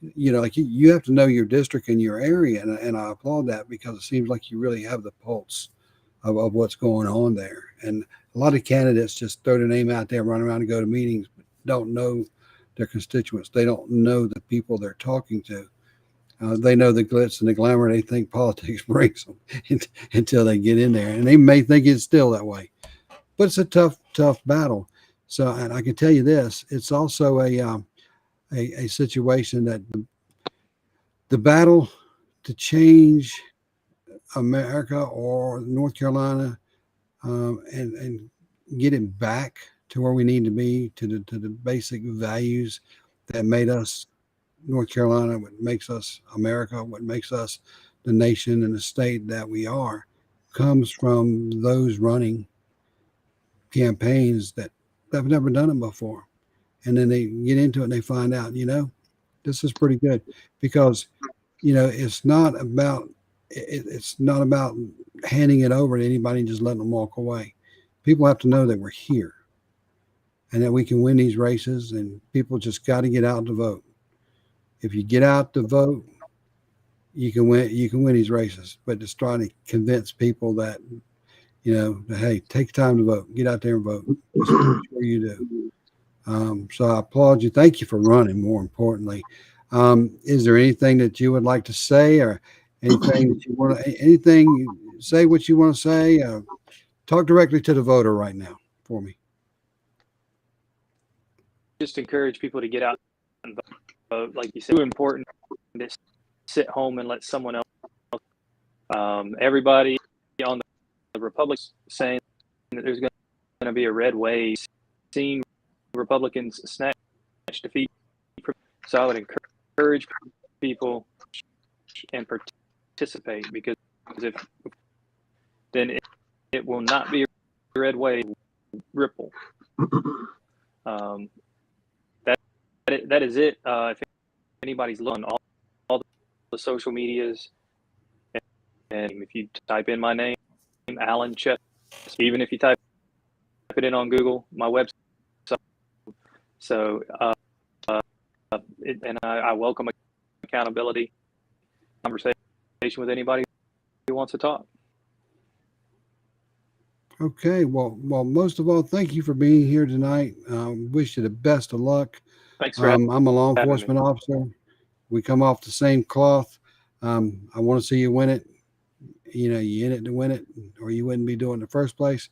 S1: like you have to know your district and your area. And I applaud that because it seems like you really have the pulse of what's going on there. And a lot of candidates just throw their name out there, run around and go to meetings, but don't know their constituents. They don't know the people they're talking to. They know the glitz and the glamour they think politics brings them until they get in there. And they may think it's still that way. But it's a tough battle. So, and I can tell you this, it's also a situation that the battle to change America or North Carolina and get it back to where we need to be, to the basic values that made us North Carolina, what makes us America, what makes us the nation and the state that we are, comes from those running campaigns that have never done it before. And then they get into it and they find out, this is pretty good because, it's not about handing it over to anybody and just letting them walk away. People have to know that we're here and that we can win these races, and people just got to get out to vote. If you get out to vote, you can win these races. But just trying to convince people that, that, hey, take time to vote. Get out there and vote. Just make sure you do. So I applaud you. Thank you for running, more importantly. Is there anything that you would like to say, or anything that you want to, say what you want to say? Talk directly to the voter right now for me.
S2: Just encourage people to get out and vote. Like you said, it's too important to sit home and let someone else. Everybody on the Republicans saying that there's going to be a red wave, seeing Republicans snatch defeat. So I would encourage people and participate, because if then it will not be a red wave ripple. That is it. If anybody's looking on all the social medias, and if you type in my name, Alan Chess, even if you type it in on Google, my website. So, I welcome accountability, conversation with anybody who wants to talk.
S1: Okay. Well, most of all, thank you for being here tonight. Wish you the best of luck.
S2: Thanks for
S1: I'm a law
S2: having
S1: enforcement
S2: me.
S1: officer. We come off the same cloth. I want to see you win it. You in it to win it, or you wouldn't be doing it in the first place.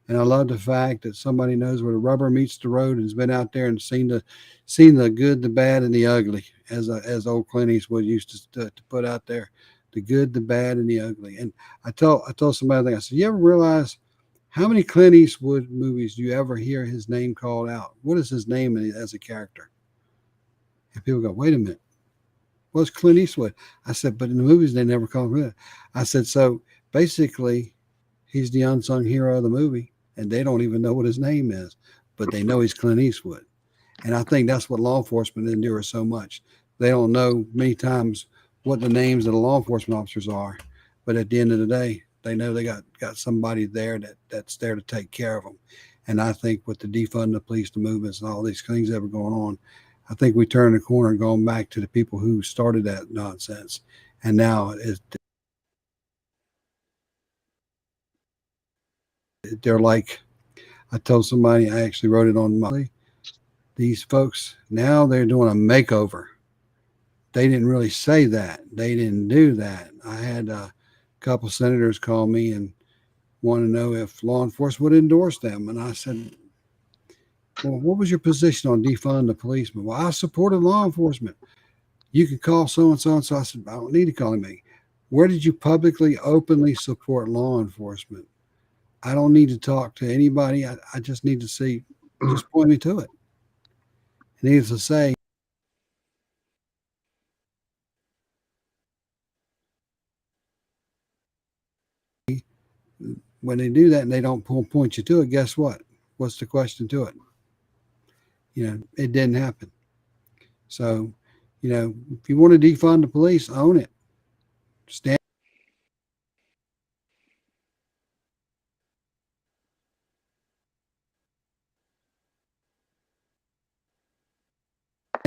S1: And I love the fact that somebody knows where the rubber meets the road and has been out there and seen the good, the bad, and the ugly, as old Clint Eastwood used to put out there, the good, the bad, and the ugly. And I told somebody, I said, you ever realize how many Clint Eastwood movies do you ever hear his name called out? What is his name as a character? And people go, wait a minute. Well, it's Clint Eastwood. I said, but in the movies, they never call him that. I said, so basically, he's the unsung hero of the movie, and they don't even know what his name is, but they know he's Clint Eastwood. And I think that's what law enforcement endures so much. They don't know many times what the names of the law enforcement officers are, but at the end of the day, they know they got somebody there that's there to take care of them. And I think with the defund the police, the movements, and all these things that were going on, I think we turned the corner and going back to the people who started that nonsense. And now they're like, I told somebody, I actually wrote it on my, these folks, now they're doing a makeover. They didn't really say that. They didn't do that. I had a couple senators call me and want to know if law enforcement would endorse them. And I said, well, what was your position on defund the policeman? Well, I supported law enforcement. You can call so-and-so and so. I said, I don't need to call him. Where did you publicly, openly support law enforcement? I don't need to talk to anybody. I just need to see, just point me to it. Needless to say, when they do that and they don't point you to it, guess what? What's the question to it? It didn't happen. So, if you want to defund the police, own it. Stand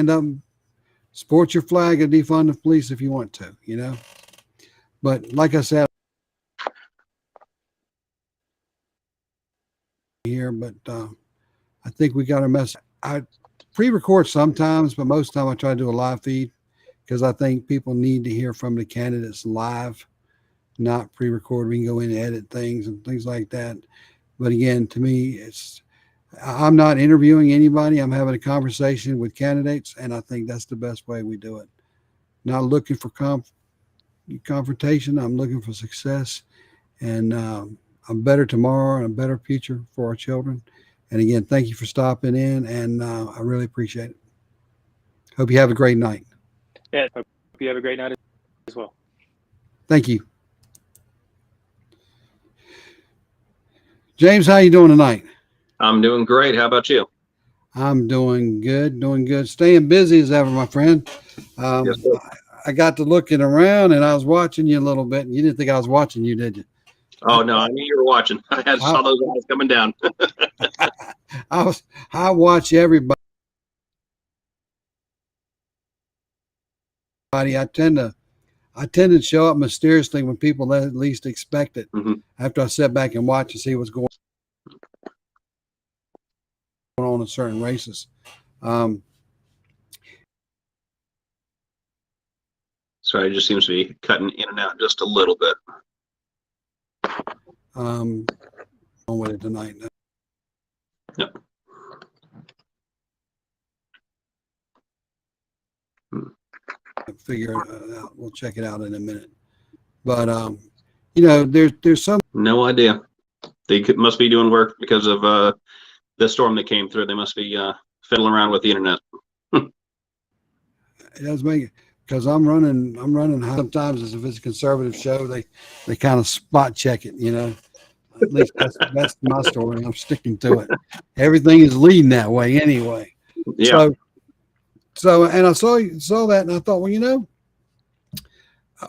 S1: up, sport your flag and defund the police if you want to, But like I said here, but I think we got a message. I pre-record sometimes, but most of the time I try to do a live feed because I think people need to hear from the candidates live, not pre-record. We can go in and edit things and things like that. But again, to me, I'm not interviewing anybody. I'm having a conversation with candidates, and I think that's the best way we do it. Not looking for confrontation. I'm looking for success and a better tomorrow and a better future for our children. And again, thank you for stopping in, and I really appreciate it. Hope you have a great night.
S2: Yeah, hope you have a great night as well.
S1: Thank you. James, how you doing tonight?
S3: I'm doing great. How about you?
S1: I'm doing good. Staying busy as ever, my friend.
S3: Yes,
S1: I got to looking around, and I was watching you a little bit, and you didn't think I was watching you, did you?
S3: Oh, no, I knew you were watching. I saw those eyes coming down.
S1: I watch everybody. I tend to show up mysteriously when people least expect it.
S3: Mm-hmm.
S1: After I sit back and watch and see what's going on in certain races.
S3: Sorry, it just seems to be cutting in and out just a little bit.
S1: On with it tonight.
S3: Yep.
S1: Figure it out. We'll check it out in a minute. But there's some.
S3: No idea. They must be doing work because of the storm that came through. They must be fiddling around with the internet.
S1: It does make it because I'm running sometimes as if it's a conservative show. They kind of spot check it, At least that's my story. I'm sticking to it. Everything is leading that way anyway.
S3: Yeah.
S1: So and I saw that and I thought, well,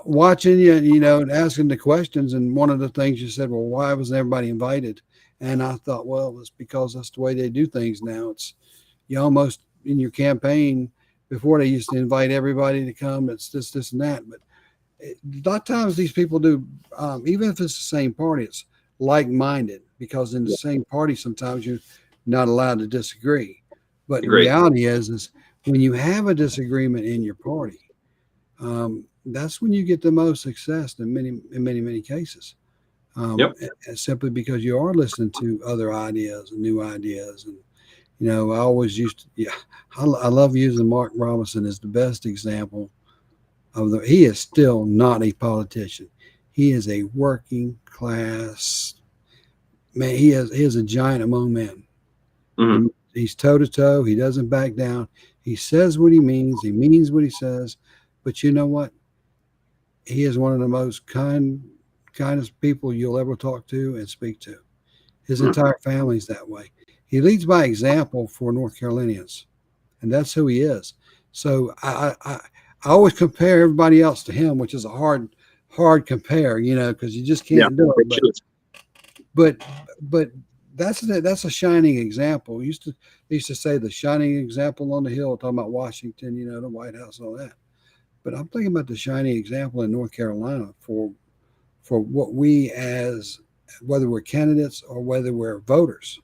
S1: watching you, and asking the questions, and one of the things you said, well, why wasn't everybody invited? And I thought, well, it's because that's the way they do things now. It's you almost in your campaign before they used to invite everybody to come. It's this and that. But a lot of times these people do, even if it's the same party, it's like-minded because in the same party sometimes you're not allowed to disagree. But the reality is when you have a disagreement in your party, that's when you get the most success in many cases. Simply because you are listening to other ideas and new ideas. And, I always I love using Mark Robinson as the best example he is still not a politician. He is a working class man. He is a giant among men.
S3: Mm-hmm.
S1: He's toe to toe. He doesn't back down. He says what he means. He means what he says. But you know what? He is one of the most kindest people you'll ever talk to and speak to. His entire family's that way. He leads by example for North Carolinians, and that's who he is. So I always compare everybody else to him, which is a hard hard compare, you know, because you just
S3: Yeah,
S1: can't do
S3: they
S1: it.
S3: should.
S1: But that's a shining example. They used to say the shining example on the hill, talking about Washington, you know, the White House, and all that. But I'm thinking about the shining example in North Carolina for what we as whether we're candidates or whether we're voters.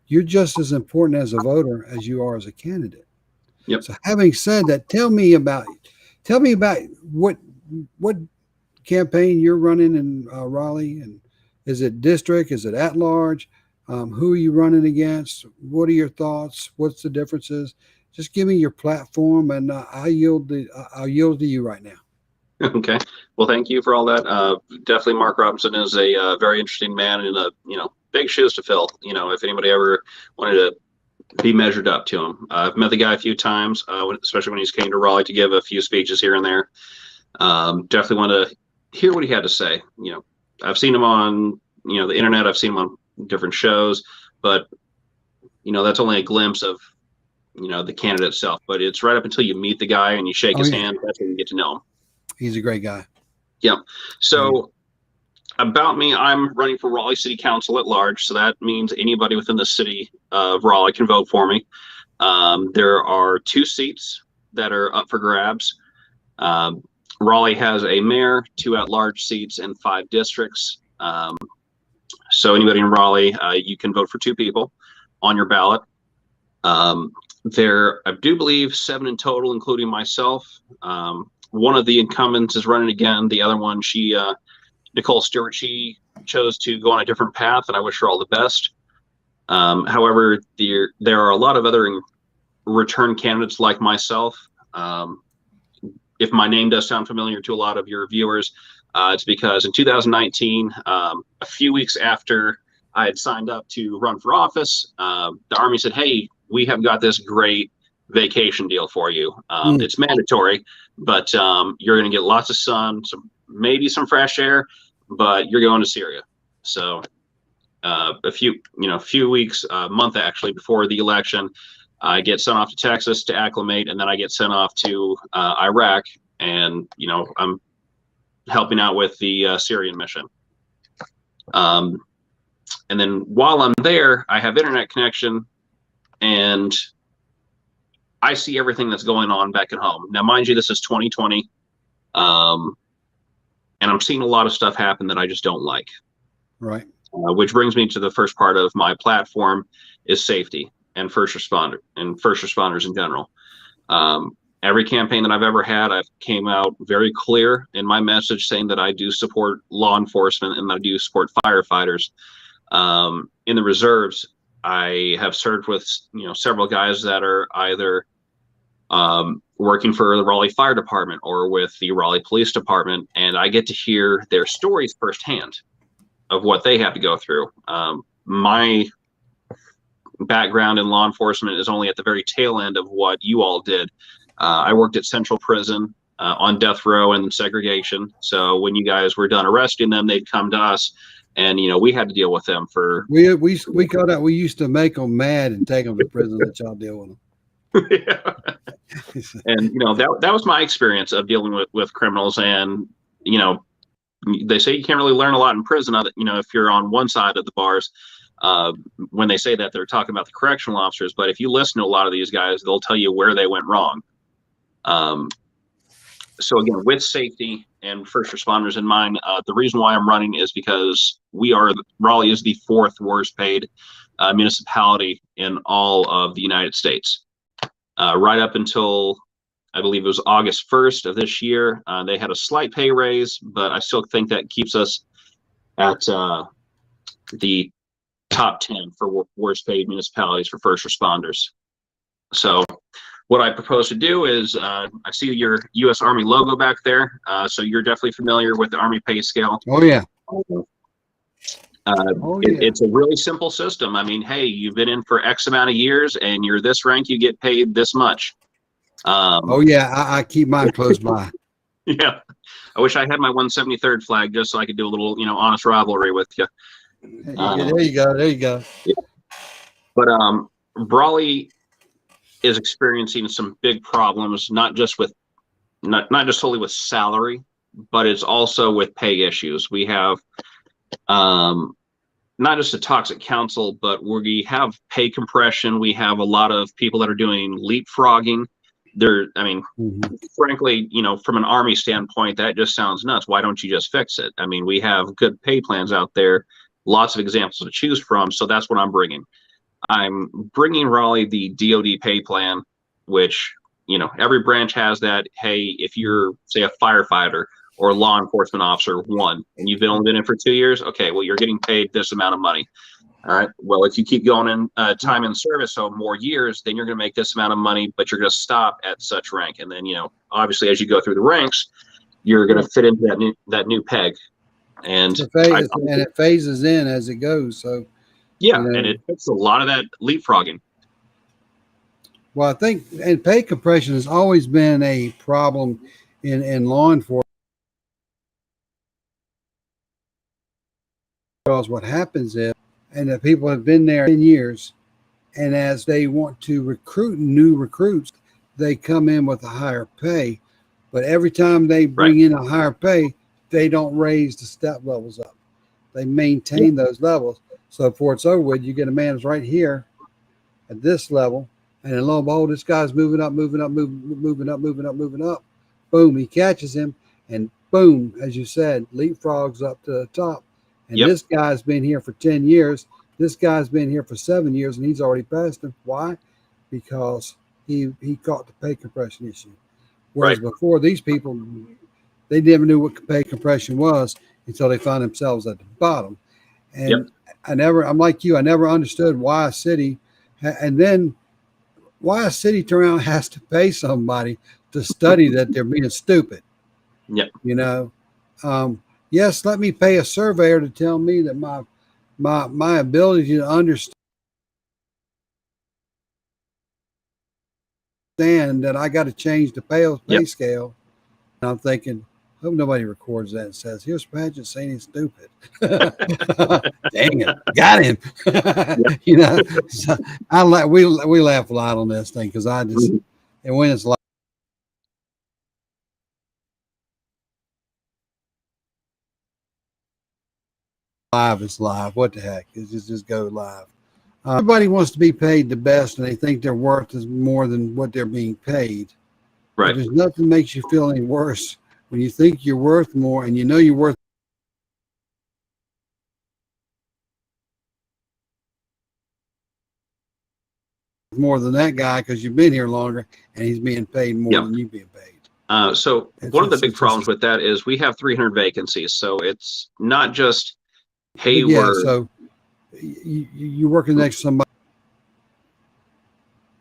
S1: You're just as important as a voter as you are as a candidate.
S3: Yep.
S1: So having said that, tell me about what campaign you're running in Raleigh, and is it district? Is it at large? Who are you running against? What are your thoughts? What's the differences? Just give me your platform, and I'll yield to you right now.
S3: Okay. Well, thank you for all that. Definitely, Mark Robinson is a very interesting man and big shoes to fill. You know, if anybody ever wanted to be measured up to him, I've met the guy a few times, especially when he's came to Raleigh to give a few speeches here and there. Definitely want to hear what he had to say. You know, I've seen him on the internet. I've seen him on different shows, but that's only a glimpse of the candidate itself. But it's right up until you meet the guy and you shake his hand, that's when you get to know him.
S1: He's a great guy.
S3: Yeah. So about me, I'm running for Raleigh City Council at large. So that means anybody within the city of Raleigh can vote for me. There are 2 seats that are up for grabs. Raleigh has a mayor, 2 at-large seats, and 5 districts. So anybody in Raleigh, you can vote for 2 people on your ballot. There, I do believe, 7 in total, including myself. One of the incumbents is running again. The other one, Nicole Stewart, she chose to go on a different path, and I wish her all the best. However, there are a lot of other return candidates like myself. If my name does sound familiar to a lot of your viewers, it's because in 2019, a few weeks after I had signed up to run for office, the Army said, "Hey, we have got this great vacation deal for you. It's mandatory, but you're going to get lots of sun, maybe some fresh air, but you're going to Syria." So a few weeks, a month actually before the election, I get sent off to Texas to acclimate, and then I get sent off to Iraq, and I'm helping out with the Syrian mission. And then while I'm there, I have internet connection, and I see everything that's going on back at home. Now, mind you, this is 2020, and I'm seeing a lot of stuff happen that I just don't like.
S1: Right.
S3: Which brings me to the first part of my platform is safety and first responders in general. Every campaign that I've ever had, I've came out very clear in my message saying that I do support law enforcement and I do support firefighters. In the reserves, I have served with several guys that are either working for the Raleigh Fire Department or with the Raleigh Police Department, and I get to hear their stories firsthand of what they have to go through. My background in law enforcement is only at the very tail end of what you all did. I worked at Central Prison on death row and segregation. So when you guys were done arresting them, they'd come to us, and we had to deal with them for.
S1: We called out. We used to make them mad and take them to prison. Let y'all deal with them.
S3: Yeah. And that was my experience of dealing with criminals, and they say you can't really learn a lot in prison. If you're on one side of the bars, when they say that, they're talking about the correctional officers. But if you listen to a lot of these guys, they'll tell you where they went wrong. So again, with safety and first responders in mind, the reason why I'm running is because Raleigh is the 4th worst paid municipality in all of the United States. Right up until I believe it was August 1st of this year, they had a slight pay raise, but I still think that keeps us at the top 10 for worst paid municipalities for first responders. So what I propose to do is, I see your U.S. Army logo back there, so you're definitely familiar with the Army pay scale.
S1: Oh yeah.
S3: It's a really simple system. I mean, hey, you've been in for X amount of years, and you're this rank, you get paid this much.
S1: I keep mine close by.
S3: Yeah, I wish I had my 173rd flag just so I could do a little, honest rivalry with you.
S1: There you go. There you go.
S3: Yeah. But Raleigh is experiencing some big problems, not just solely with salary, but it's also with pay issues. We have not just a toxic council, but we have pay compression. We have a lot of people that are doing leapfrogging. Frankly, from an Army standpoint, that just sounds nuts. Why don't you just fix it? I mean, we have good pay plans out there, lots of examples to choose from. So that's what I'm bringing. I'm bringing Raleigh the DoD pay plan, which, every branch has that. Hey, if you're, say, a firefighter or a law enforcement officer, one, and you've only been in for 2 years, okay, well, you're getting paid this amount of money. All right. Well, if you keep going in time in service, so more years, then you're going to make this amount of money, but you're going to stop at such rank. And then, obviously, as you go through the ranks, you're going to fit into that new peg. And
S1: it phases in as it goes. So
S3: yeah, and it fits a lot of that leapfrogging.
S1: Well, I think and pay compression has always been a problem in law enforcement. Because what happens is, and the people have been there 10 years, and as they want to recruit new recruits, they come in with a higher pay. But every time they bring in a higher pay, they don't raise the step levels up. They maintain those levels. So before it's over with, you get a man who's right here at this level, and then lo and behold, this guy's moving up. Boom, he catches him, and boom, as you said, leapfrogs up to the top. And this guy's been here for 10 years. This guy's been here for 7 years, and he's already passed him. Why? Because he caught the pay compression issue. Whereas before, these people, they never knew what pay compression was until they found themselves at the bottom. And I'm like you, I never understood why a city, and then why a city turn around has to pay somebody to study that they're being stupid. Yes, let me pay a surveyor to tell me that my ability to understand that I got to change the pay scale. And I'm thinking, hope nobody records that and says, here's Padgett saying he's stupid. Dang it, got him. So we laugh a lot on this thing because and when it's live, it's live. What the heck? It's just go live. Everybody wants to be paid the best, and they think their worth is more than what they're being paid.
S3: Right.
S1: But there's nothing makes you feel any worse when you think you're worth more, and you're worth more than that guy because you've been here longer, and he's being paid more than you've been paid.
S3: So one of the big problems with that is we have 300 vacancies, so it's not just
S1: so you're working next to somebody.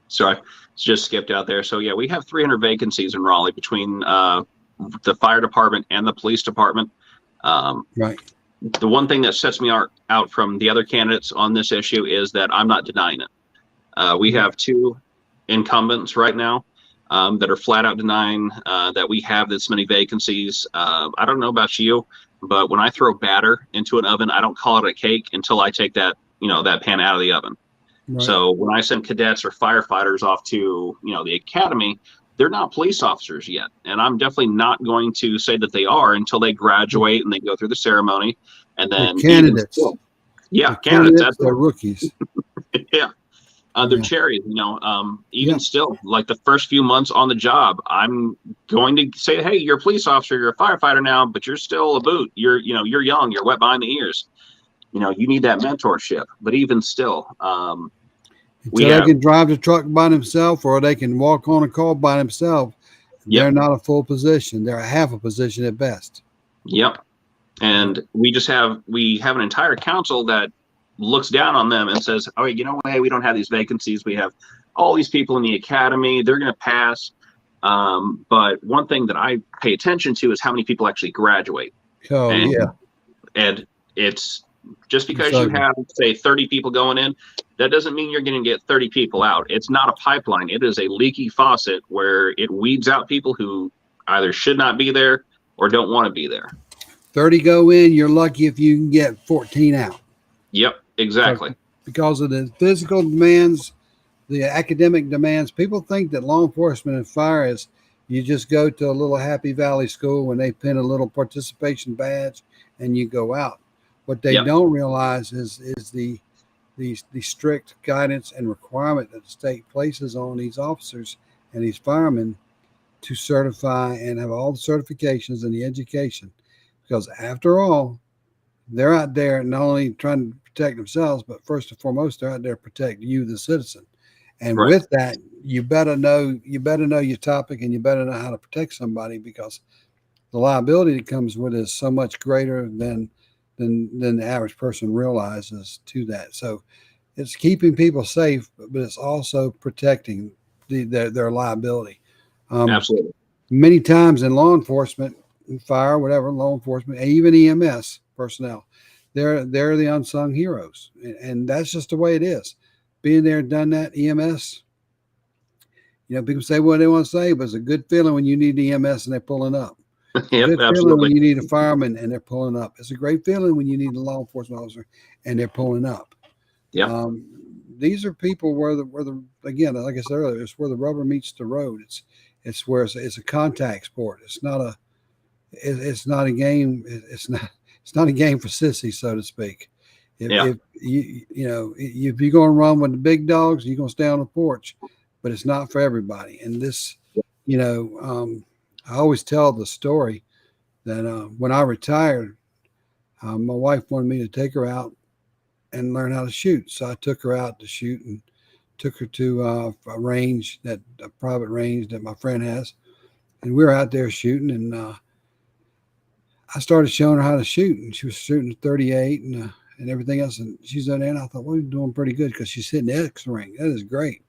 S3: Sorry, just skipped out there. So we have 300 vacancies in Raleigh between the fire department and the police department.
S1: Right.
S3: The one thing that sets me out from the other candidates on this issue is that I'm not denying it. We have 2 incumbents right now that are flat out denying that we have this many vacancies. I don't know about you, but when I throw batter into an oven, I don't call it a cake until I take that pan out of the oven. Right. So when I send cadets or firefighters off to, the academy, they're not police officers yet. And I'm definitely not going to say that they are until they graduate and they go through the ceremony. And then
S1: candidates.
S3: Candidates.
S1: They're rookies.
S3: They're cherries, even still, like the first few months on the job, I'm going to say, hey, you're a police officer, you're a firefighter now, but you're still a boot. You're young, you're wet behind the ears. You need that mentorship. But even still,
S1: they can drive the truck by themselves, or they can walk on a call by themselves. They're not a full position. They're a half a position at best.
S3: Yep. And we have an entire council that looks down on them and says, oh, hey, we don't have these vacancies. We have all these people in the academy. They're going to pass. But one thing that I pay attention to is how many people actually graduate. And it's just because you have, say, 30 people going in, that doesn't mean you're going to get 30 people out. It's not a pipeline. It is a leaky faucet where it weeds out people who either should not be there or don't want to be there.
S1: 30 go in, you're lucky if you can get 14 out.
S3: Yep, exactly.
S1: Because of the physical demands, the academic demands, people think that law enforcement and fire is You just go to a little Happy Valley school when they pin a little participation badge and you go out. What they
S3: Yep.
S1: don't realize is the strict guidance and requirement that the state places on these officers and these firemen to certify and have all the certifications and the education. Because after all, they're out there not only trying to protect themselves, but first and foremost, they're out there to protect you, the citizen. And
S3: Right.
S1: with that, you better know your topic, and you better know how to protect somebody, because the liability that comes with it is so much greater than the average person realizes to that. So it's keeping people safe, but it's also protecting their liability.
S3: Absolutely.
S1: Many times in law enforcement, fire, whatever, law enforcement, even EMS personnel, they're the unsung heroes, and that's just the way it is. Being there, done that, EMS. People say what they want to say, but it's a good feeling when you need EMS and they're pulling up.
S3: Yep,
S1: Good feeling when
S3: absolutely.
S1: you need a fireman and they're pulling up. It's a great feeling when you need a law enforcement officer and they're pulling up.
S3: Yep.
S1: These are people where the again, like I said earlier, it's where the rubber meets the road. It's where it's a contact sport. It's not a game. It's not a game for sissies, so to speak.
S3: Yeah.
S1: If you're going to run with the big dogs, you're going to stay on the porch, but it's not for everybody. And this, I always tell the story that when I retired, my wife wanted me to take her out and learn how to shoot. So I took her out to shoot and took her to a private range that my friend has. And we were out there shooting, and I started showing her how to shoot, and she was shooting at 38 and everything else. And she's in there, and I thought, well, you're doing pretty good, because she's hitting the X ring. That is great.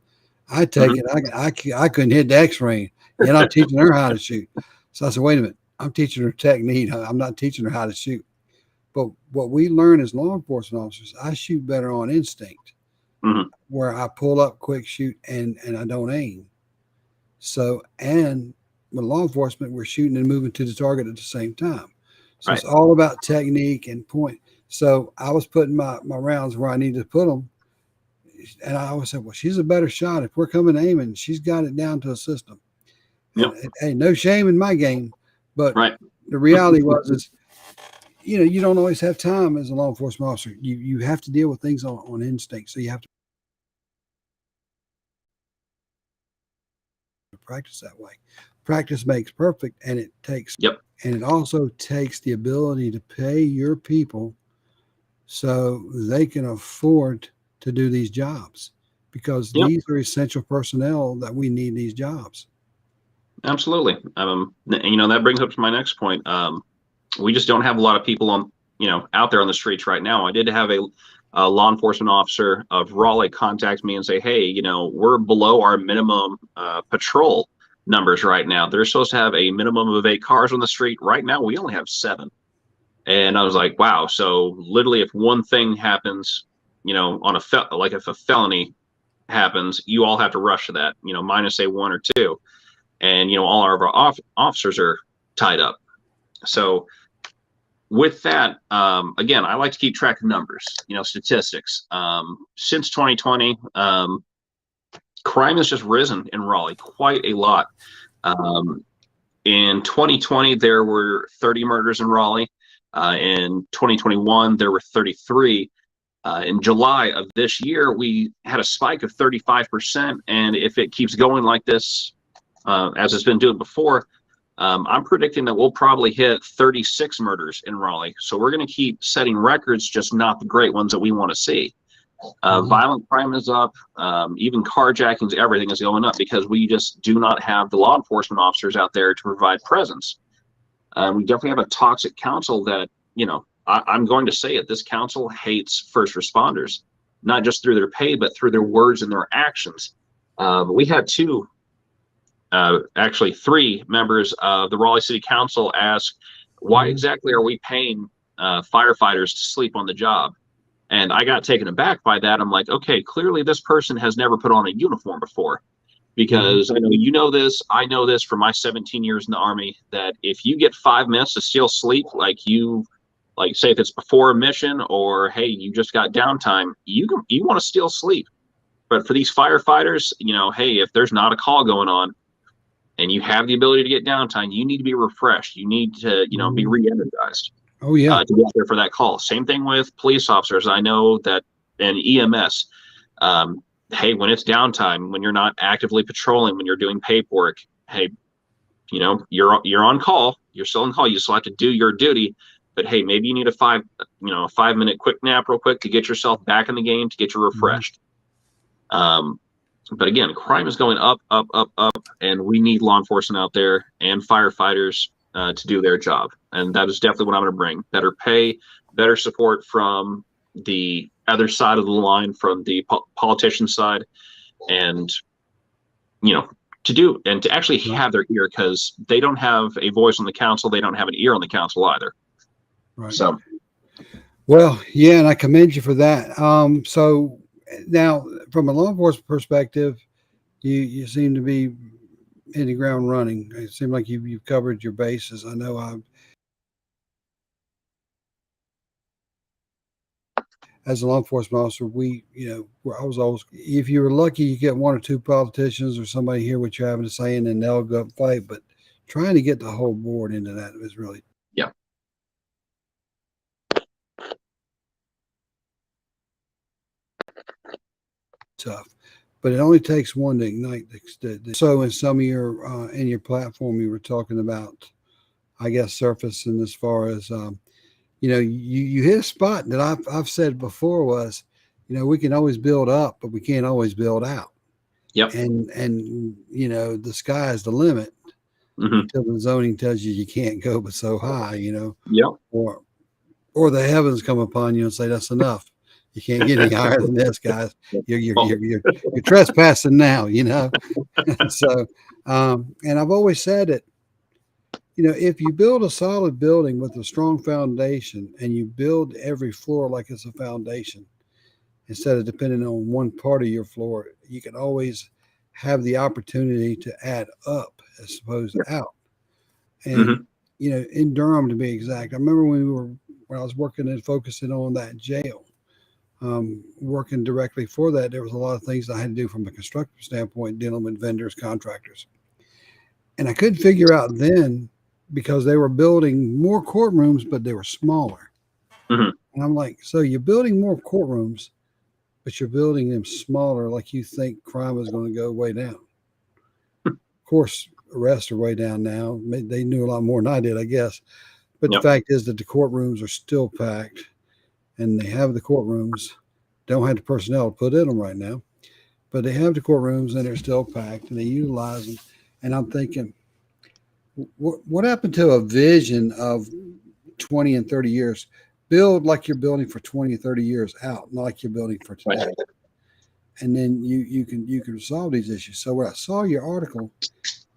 S1: I take it. I couldn't hit the X ring, and I'm teaching her how to shoot. So I said, wait a minute. I'm teaching her technique. I'm not teaching her how to shoot. But what we learn as law enforcement officers, I shoot better on instinct, where I pull up, quick shoot, and I don't aim. So, and with law enforcement, we're shooting and moving to the target at the same time. So
S3: Right.
S1: It's all about technique and point. So I was putting my rounds where I needed to put them. And I always said, well, she's a better shot. If we're coming aiming, she's got it down to a system.
S3: Yep.
S1: And hey, no shame in my game. But
S3: Right.
S1: the reality is, you don't always have time as a law enforcement officer. You have to deal with things on instinct. So you have to practice that way. Practice makes perfect, and it also takes the ability to pay your people so they can afford to do these jobs, because these are essential personnel that we need these jobs.
S3: Absolutely. That brings up to my next point. We just don't have a lot of people out there on the streets right now. I did have a law enforcement officer of Raleigh contact me and say, hey, we're below our minimum patrol numbers right now. They're supposed to have a minimum of 8 cars on the street. Right now, we only have 7. And I was like, wow. So literally, if one thing happens, on if a felony happens, you all have to rush to that, minus say 1 or 2. And, all of our officers are tied up. So with that, again, I like to keep track of numbers, statistics. Since 2020, crime has just risen in Raleigh quite a lot. In 2020, there were 30 murders in Raleigh. In 2021, there were 33. In July of this year, we had a spike of 35%. And if it keeps going like this, as it's been doing before, I'm predicting that we'll probably hit 36 murders in Raleigh. So we're going to keep setting records, just not the great ones that we want to see. Violent crime is up. Even carjackings, everything is going up, because we just do not have the law enforcement officers out there to provide presence. We definitely have a toxic council that, I'm going to say it, this council hates first responders, not just through their pay, but through their words and their actions. We had actually 3 members of the Raleigh City Council ask, why exactly are we paying firefighters to sleep on the job? And I got taken aback by that. I'm like, okay, clearly this person has never put on a uniform before, because I know this, I know this from my 17 years in the Army, that if you get 5 minutes to steal sleep, like say if it's before a mission, or hey, you just got downtime, you want to steal sleep. But for these firefighters, hey, if there's not a call going on, and you have the ability to get downtime, you need to be refreshed. You need to, be re-energized.
S1: Oh yeah.
S3: To get there for that call. Same thing with police officers. I know that in EMS, hey, when it's downtime, when you're not actively patrolling, when you're doing paperwork, hey, you're on call. You're still on call. You still have to do your duty. But hey, maybe you need a 5-minute quick nap real quick to get yourself back in the game, to get you refreshed. But again, crime is going up, up, up, up, and we need law enforcement out there and firefighters to do their job. And that is definitely what I'm going to bring. Better pay, better support from the other side of the line, from the politician side, and to actually have their ear, because they don't have a voice on the council. They don't have an ear on the council either.
S1: Right.
S3: So,
S1: well, yeah, and I commend you for that. So now, from a law enforcement perspective, you seem to be hitting the ground running. It seems like you've covered your bases. I know as a law enforcement officer, I was always, if you were lucky, you get one or two politicians or somebody hear what you're having to say, and then they'll go up and fight. But trying to get the whole board into that is really tough. But it only takes one to ignite. So in some of your in your platform, you were talking about, I guess, surfacing as far as you hit a spot that I've said before was, we can always build up, but we can't always build out.
S3: Yep.
S1: And the sky is the limit until the zoning tells you can't go but so high.
S3: Yep.
S1: Or the heavens come upon you and say that's enough. You can't get any higher than this, guys. You're trespassing now, So, and I've always said it, if you build a solid building with a strong foundation and you build every floor like it's a foundation, instead of depending on one part of your floor, you can always have the opportunity to add up as opposed to out. And, in Durham, to be exact, I remember when I was working and focusing on that jail, working directly for that, there was a lot of things I had to do from a construction standpoint, dealing with vendors, contractors. And I couldn't figure out then, because they were building more courtrooms, but they were smaller. And I'm like, so you're building more courtrooms, but you're building them smaller, like you think crime is going to go way down. Of course, arrests are way down now. They knew a lot more than I did, I guess. But the fact is that the courtrooms are still packed, and they have the courtrooms. Don't have the personnel to put in them right now, but they have the courtrooms and they're still packed, and they utilize them. And I'm thinking, what happened to a vision of 20 and 30 years? Build like you're building for 20, 30 years out, not like you're building for today. Right. And then you can resolve these issues. So when I saw your article,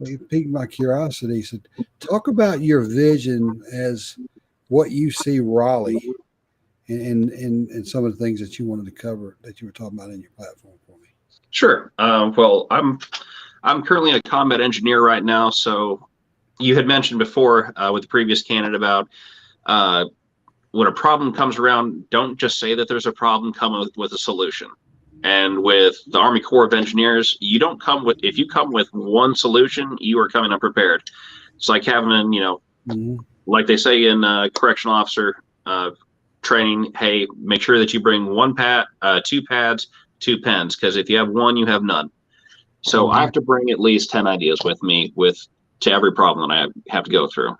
S1: it piqued my curiosity. So talk about your vision as what you see Raleigh and some of the things that you wanted to cover that you were talking about in your platform for me.
S3: Sure. Well, I'm currently a combat engineer right now. So you had mentioned before with the previous candidate about when a problem comes around, don't just say that there's a problem, come with a solution. And with the Army Corps of Engineers, if you come with one solution, you are coming unprepared. It's like having, like they say in correctional officer training, hey, make sure that you bring 2 pads, 2 pens, because if you have one, you have none. So I have to bring at least 10 ideas with me to every problem that I have to go through.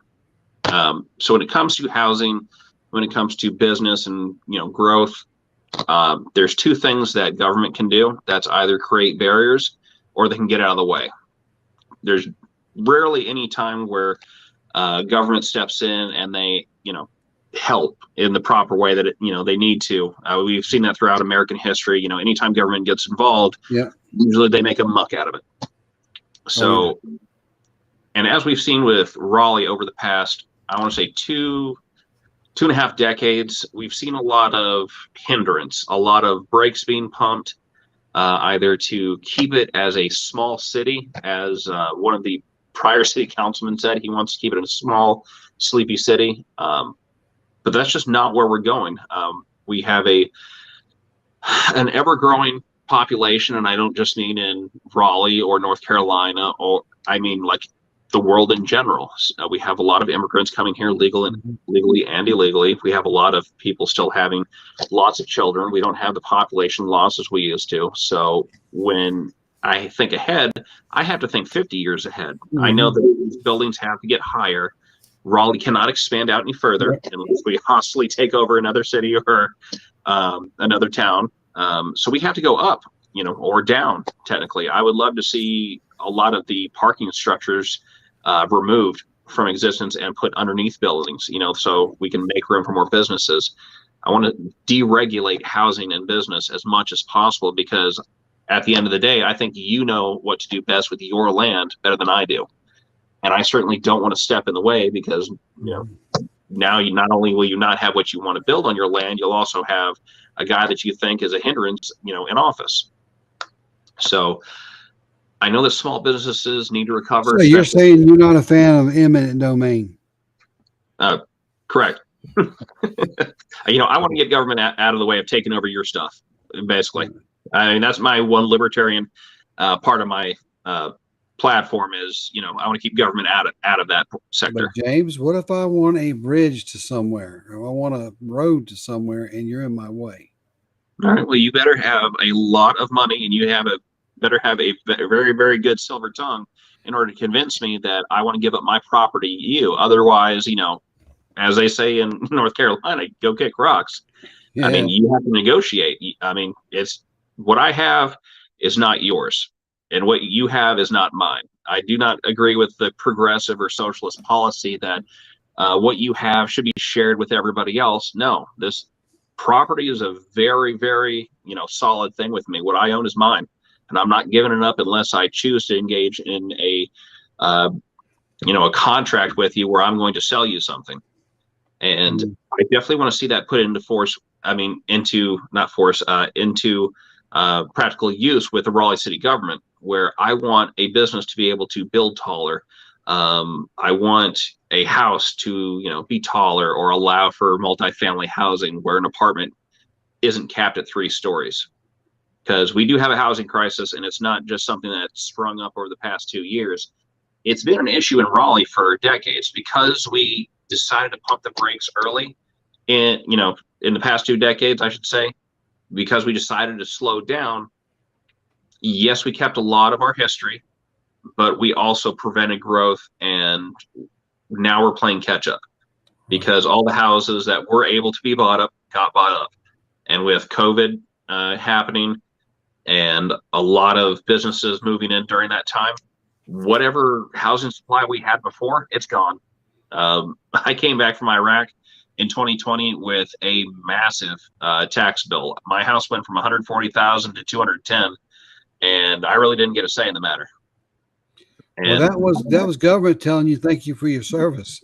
S3: So when it comes to housing, when it comes to business and growth, there's 2 things that government can do. That's either create barriers or they can get out of the way. There's rarely any time where government steps in and they help in the proper way that they need to. We've seen that throughout American history. Anytime government gets involved, usually they make a muck out of it. So, and as we've seen with Raleigh over the past, I want to say 2.5 decades, we've seen a lot of hindrance, a lot of brakes being pumped, either to keep it as a small city, as one of the prior city councilmen said, he wants to keep it a small, sleepy city. But that's just not where we're going. We have an ever-growing population, and I don't just mean in Raleigh or North Carolina, or I mean like the world in general. We have a lot of immigrants coming here legally and illegally. We have a lot of people still having lots of children. We don't have the population loss as we used to. So when I think ahead, I have to think 50 years ahead.
S1: Mm-hmm.
S3: I know that these buildings have to get higher. Raleigh cannot expand out any further unless we hostily take over another city or another town. So we have to go up, or down. Technically, I would love to see a lot of the parking structures removed from existence and put underneath buildings, so we can make room for more businesses. I want to deregulate housing and business as much as possible, because at the end of the day, I think you know what to do best with your land better than I do. And I certainly don't want to step in the way, because, now you not only will you not have what you want to build on your land, you'll also have a guy that you think is a hindrance, in office. So I know that small businesses need to recover.
S1: So you're saying you're not a fan of eminent domain?
S3: Correct. I want to get government out of the way of taking over your stuff, basically. I mean, that's my one libertarian part of my platform is, I want to keep government out of that sector.
S1: But James, what if I want a bridge to somewhere, or I want a road to somewhere, and you're in my way?
S3: All right. Well, you better have a lot of money, and you better have a very, very good silver tongue in order to convince me that I want to give up my property to you. Otherwise, as they say in North Carolina, go kick rocks. Yeah. I mean, you have to negotiate. I mean, it's what I have is not yours, and what you have is not mine. I do not agree with the progressive or socialist policy that what you have should be shared with everybody else. No, this property is a very, very, solid thing with me. What I own is mine, and I'm not giving it up unless I choose to engage in a contract with you where I'm going to sell you something. And I definitely want to see that put into force. I mean, into practical use with the Raleigh city government, where I want a business to be able to build taller. I want a house to, be taller, or allow for multifamily housing where an apartment isn't capped at 3 stories. Because we do have a housing crisis, and it's not just something that's sprung up over the past 2 years. It's been an issue in Raleigh for decades, because we decided to pump the brakes early in the past 2 decades, I should say, because we decided to slow down. Yes, we kept a lot of our history, but we also prevented growth, and now we're playing catch up, because all the houses that were able to be bought up got bought up. And with COVID happening and a lot of businesses moving in during that time, whatever housing supply we had before, it's gone. I came back from Iraq in 2020 with a massive tax bill. My house went from 140,000 to 210, and I really didn't get a say in the matter. And
S1: well, that was government telling you thank you for your service.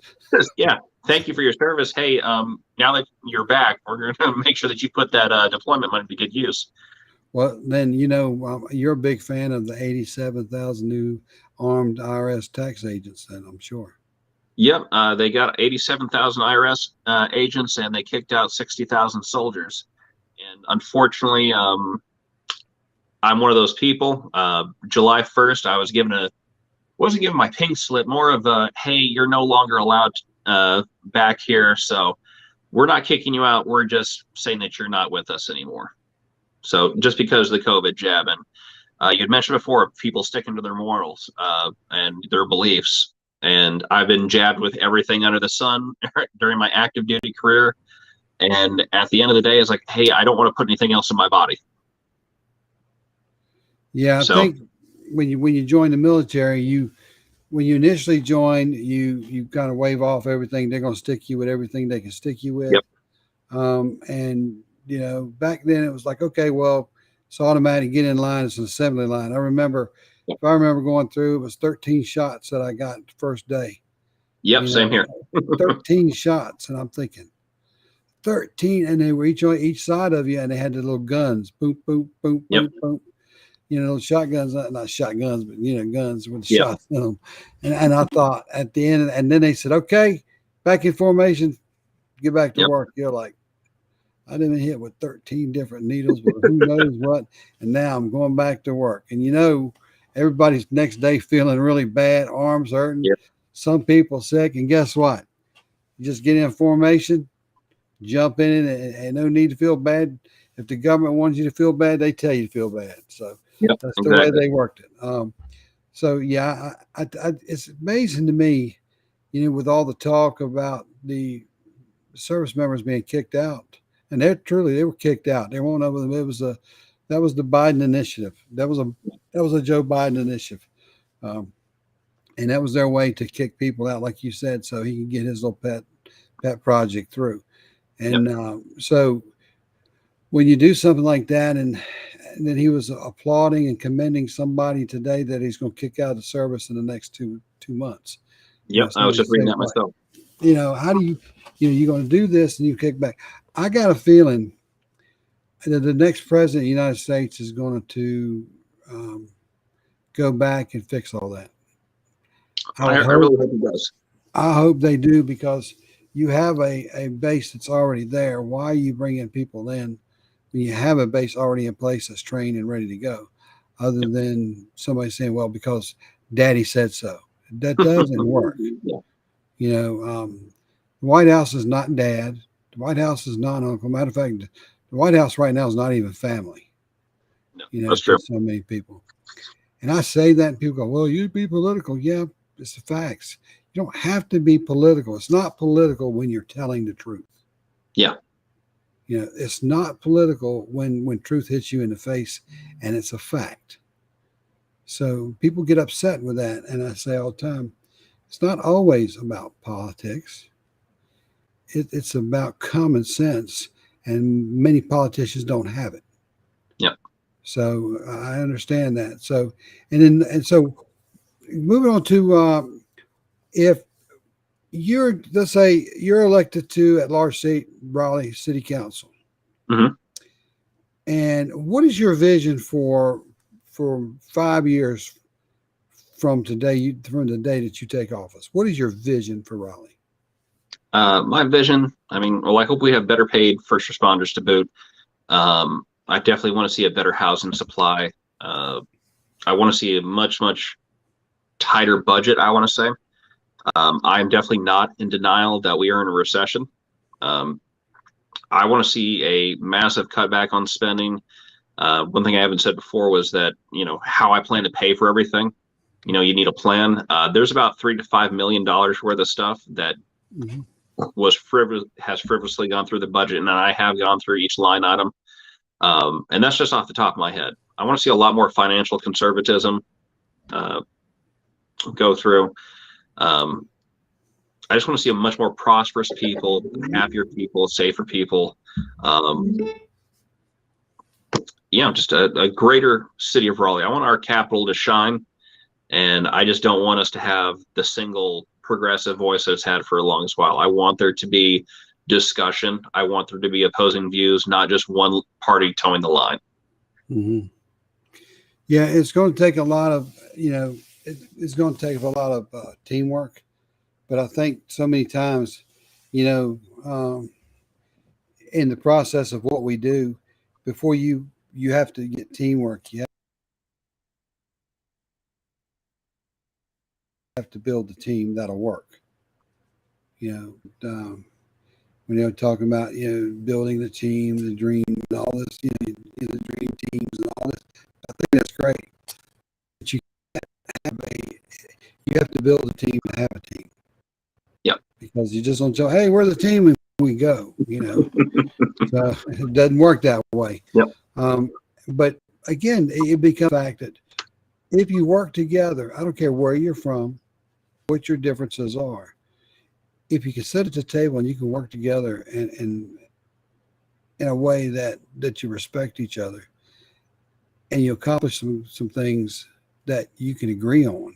S3: Yeah, thank you for your service. Hey, now that you're back, we're going to make sure that you put that deployment money to good use.
S1: Well, then, you're a big fan of the 87,000 new armed IRS tax agents, then, I'm sure.
S3: Yep, they got 87,000 IRS agents, and they kicked out 60,000 soldiers. And unfortunately, I'm one of those people. July 1st, I was wasn't given my pink slip, more of a, hey, you're no longer allowed back here, so we're not kicking you out. We're just saying that you're not with us anymore. So just because of the COVID jab. And you'd mentioned before, people sticking to their morals and their beliefs. And I've been jabbed with everything under the sun during my active duty career. And at the end of the day, it's like, hey, I don't want to put anything else in my body.
S1: Yeah, I think when you join the military, when you initially join, you kind of wave off everything. They're going to stick you with everything they can stick you with. Yep. And back then it was like, okay, well, it's automatic. Get in line. It's an assembly line. I remember going through, it was 13 shots that I got the first day.
S3: Yep, same here.
S1: 13 shots, and I'm thinking 13, and they were each on each side of you, and they had the little guns, boom, boom, boom, boom, boom. Little shotguns, not shotguns, but guns with the shots in them. And I thought at the end, and then they said, okay, back in formation, get back to work. You're like, I didn't hit with 13 different needles, but who knows what. And now I'm going back to work. And everybody's next day feeling really bad, arms hurting,
S3: Yep.
S1: some people sick, and guess what? You just get in formation, jump in it, and no need to feel bad. If the government wants you to feel bad, they tell you to feel bad. So
S3: Yep,
S1: that's
S3: exactly.
S1: the way they worked it. So yeah, it's amazing to me, with all the talk about the service members being kicked out, and they were kicked out. They won't over them. That was the Biden initiative. That was a Joe Biden initiative, and that was their way to kick people out, like you said, so he can get his little pet project through. And so when you do something like that, and then he was applauding and commending somebody today that he's going to kick out of the service in the next two months.
S3: Yep, I was just reading that myself.
S1: How do you're going to do this and you kick back? I got a feeling that the next president of the United States is going to go back and fix all that.
S3: I really hope he does.
S1: I hope they do, because you have a base that's already there. Why are you bringing people in when you have a base already in place that's trained and ready to go? Other than somebody saying, well, because daddy said so. That doesn't work.
S3: Yeah.
S1: The White House is not dad. The White House is not uncle. Matter of fact, the White House right now is not even family.
S3: No, that's true.
S1: So many people. And I say that and people go, well, you be political. Yeah, it's the facts. You don't have to be political. It's not political when you're telling the truth.
S3: Yeah.
S1: It's not political when truth hits you in the face and it's a fact. So people get upset with that. And I say all the time, it's not always about politics. It's about common sense. And many politicians don't have it.
S3: Yep.
S1: So I understand that. So, so moving on to, if let's say you're elected to at large seat, Raleigh City Council.
S3: Mm-hmm.
S1: And what is your vision for 5 years from today, from the day that you take office? What is your vision for Raleigh?
S3: My vision, I hope we have better paid first responders to boot. I definitely want to see a better housing supply. I want to see a much, much tighter budget, I want to say. I'm definitely not in denial that we are in a recession. I want to see a massive cutback on spending. One thing I haven't said before was that, how I plan to pay for everything. You need a plan. There's about $3 to $5 million worth of stuff that has frivolously gone through the budget, and I have gone through each line item. And that's just off the top of my head. I want to see a lot more financial conservatism go through. I just want to see a much more prosperous people, happier people, safer people. Just a greater city of Raleigh. I want our capital to shine, and I just don't want us to have the single progressive voice that it's had for a long while. I want there to be discussion. I want there to be opposing views, not just one party towing the line.
S1: Mm-hmm. Yeah, it's going to take a lot of, it's going to take a lot of teamwork. But I think so many times, in the process of what we do, before you have to get teamwork, you have to build the team that'll work. When you're talking about, building the team, the dream, and all this, the dream teams and all this, I think that's great. But you have to build a team to have a team.
S3: Yep.
S1: Because you just don't tell, hey, we're the team and we go, So it doesn't work that way.
S3: Yep.
S1: But again, it becomes a fact that if you work together, I don't care where you're from, what your differences are. If you can sit at the table and you can work together in a way that you respect each other, and you accomplish some things that you can agree on,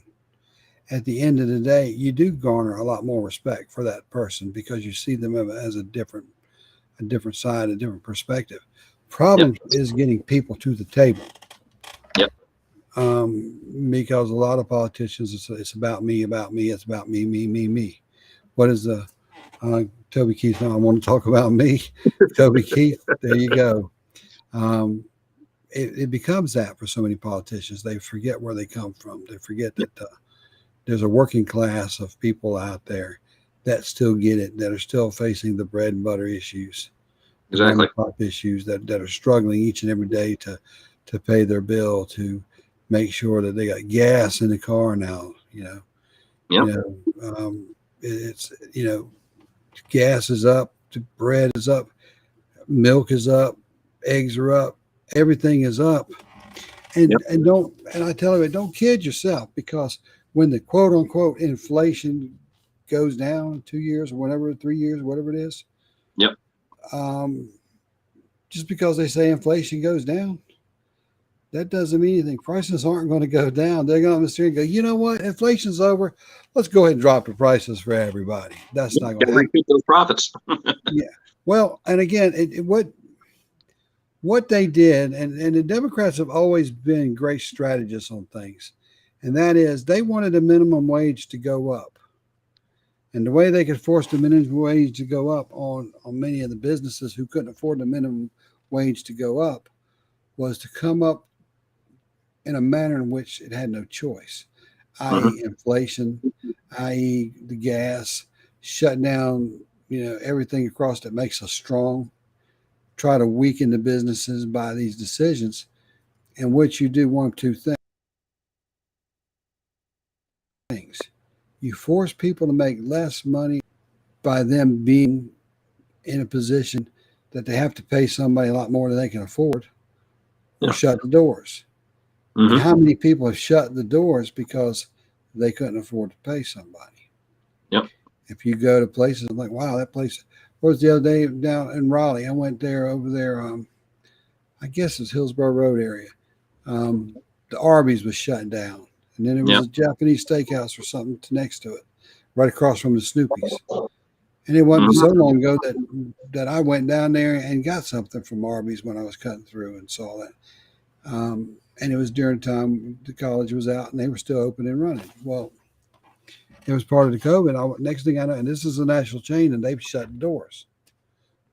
S1: at the end of the day, you do garner a lot more respect for that person because you see them as a different side, a different perspective. Problem is getting people to the table.
S3: Yep.
S1: Because a lot of politicians, it's about me, it's about me. What is the Toby Keith? I want to talk about me. Toby Keith, there you go. it becomes that for so many politicians. They forget where they come from. They forget that there's a working class of people out there that still get it, that are still facing the bread and butter issues, the mom
S3: Exactly.
S1: and pop issues, that are struggling each and every day to pay their bill, to make sure that they got gas in the car now.
S3: Yep.
S1: It's gas is up, bread is up, milk is up, eggs are up, everything is up. And
S3: Yep.
S1: and I tell you, don't kid yourself, because when the quote unquote inflation goes down in 2 years or whatever, 3 years, whatever it is,
S3: Yep.
S1: just because they say inflation goes down, that doesn't mean anything. Prices aren't going to go down. They're going to sit here and go, you know what? Inflation's over. Let's go ahead and drop the prices for everybody. That's not going to happen.
S3: Recoup those profits.
S1: Yeah. Well, and again, what they did, and the Democrats have always been great strategists on things, and that is they wanted the minimum wage to go up. And the way they could force the minimum wage to go up on many of the businesses who couldn't afford the minimum wage to go up was to come up in a manner in which it had no choice, i.e. inflation, i.e. the gas, shut down, everything across that makes us strong, try to weaken the businesses by these decisions, in which you do one of two things. You force people to make less money by them being in a position that they have to pay somebody a lot more than they can afford, or shut the doors. And how many people have shut the doors because they couldn't afford to pay somebody?
S3: Yep.
S1: If you go to places like, wow, that place, what was the other day down in Raleigh? I went over there, I guess it's Hillsborough Road area. The Arby's was shut down. And then there was a Japanese steakhouse or something next to it, right across from the Snoopy's. And it wasn't so long ago that I went down there and got something from Arby's when I was cutting through and saw that. And it was during the time the college was out and they were still open and running. Well, it was part of the COVID. Next thing I know, and this is a national chain, and they've shut the doors.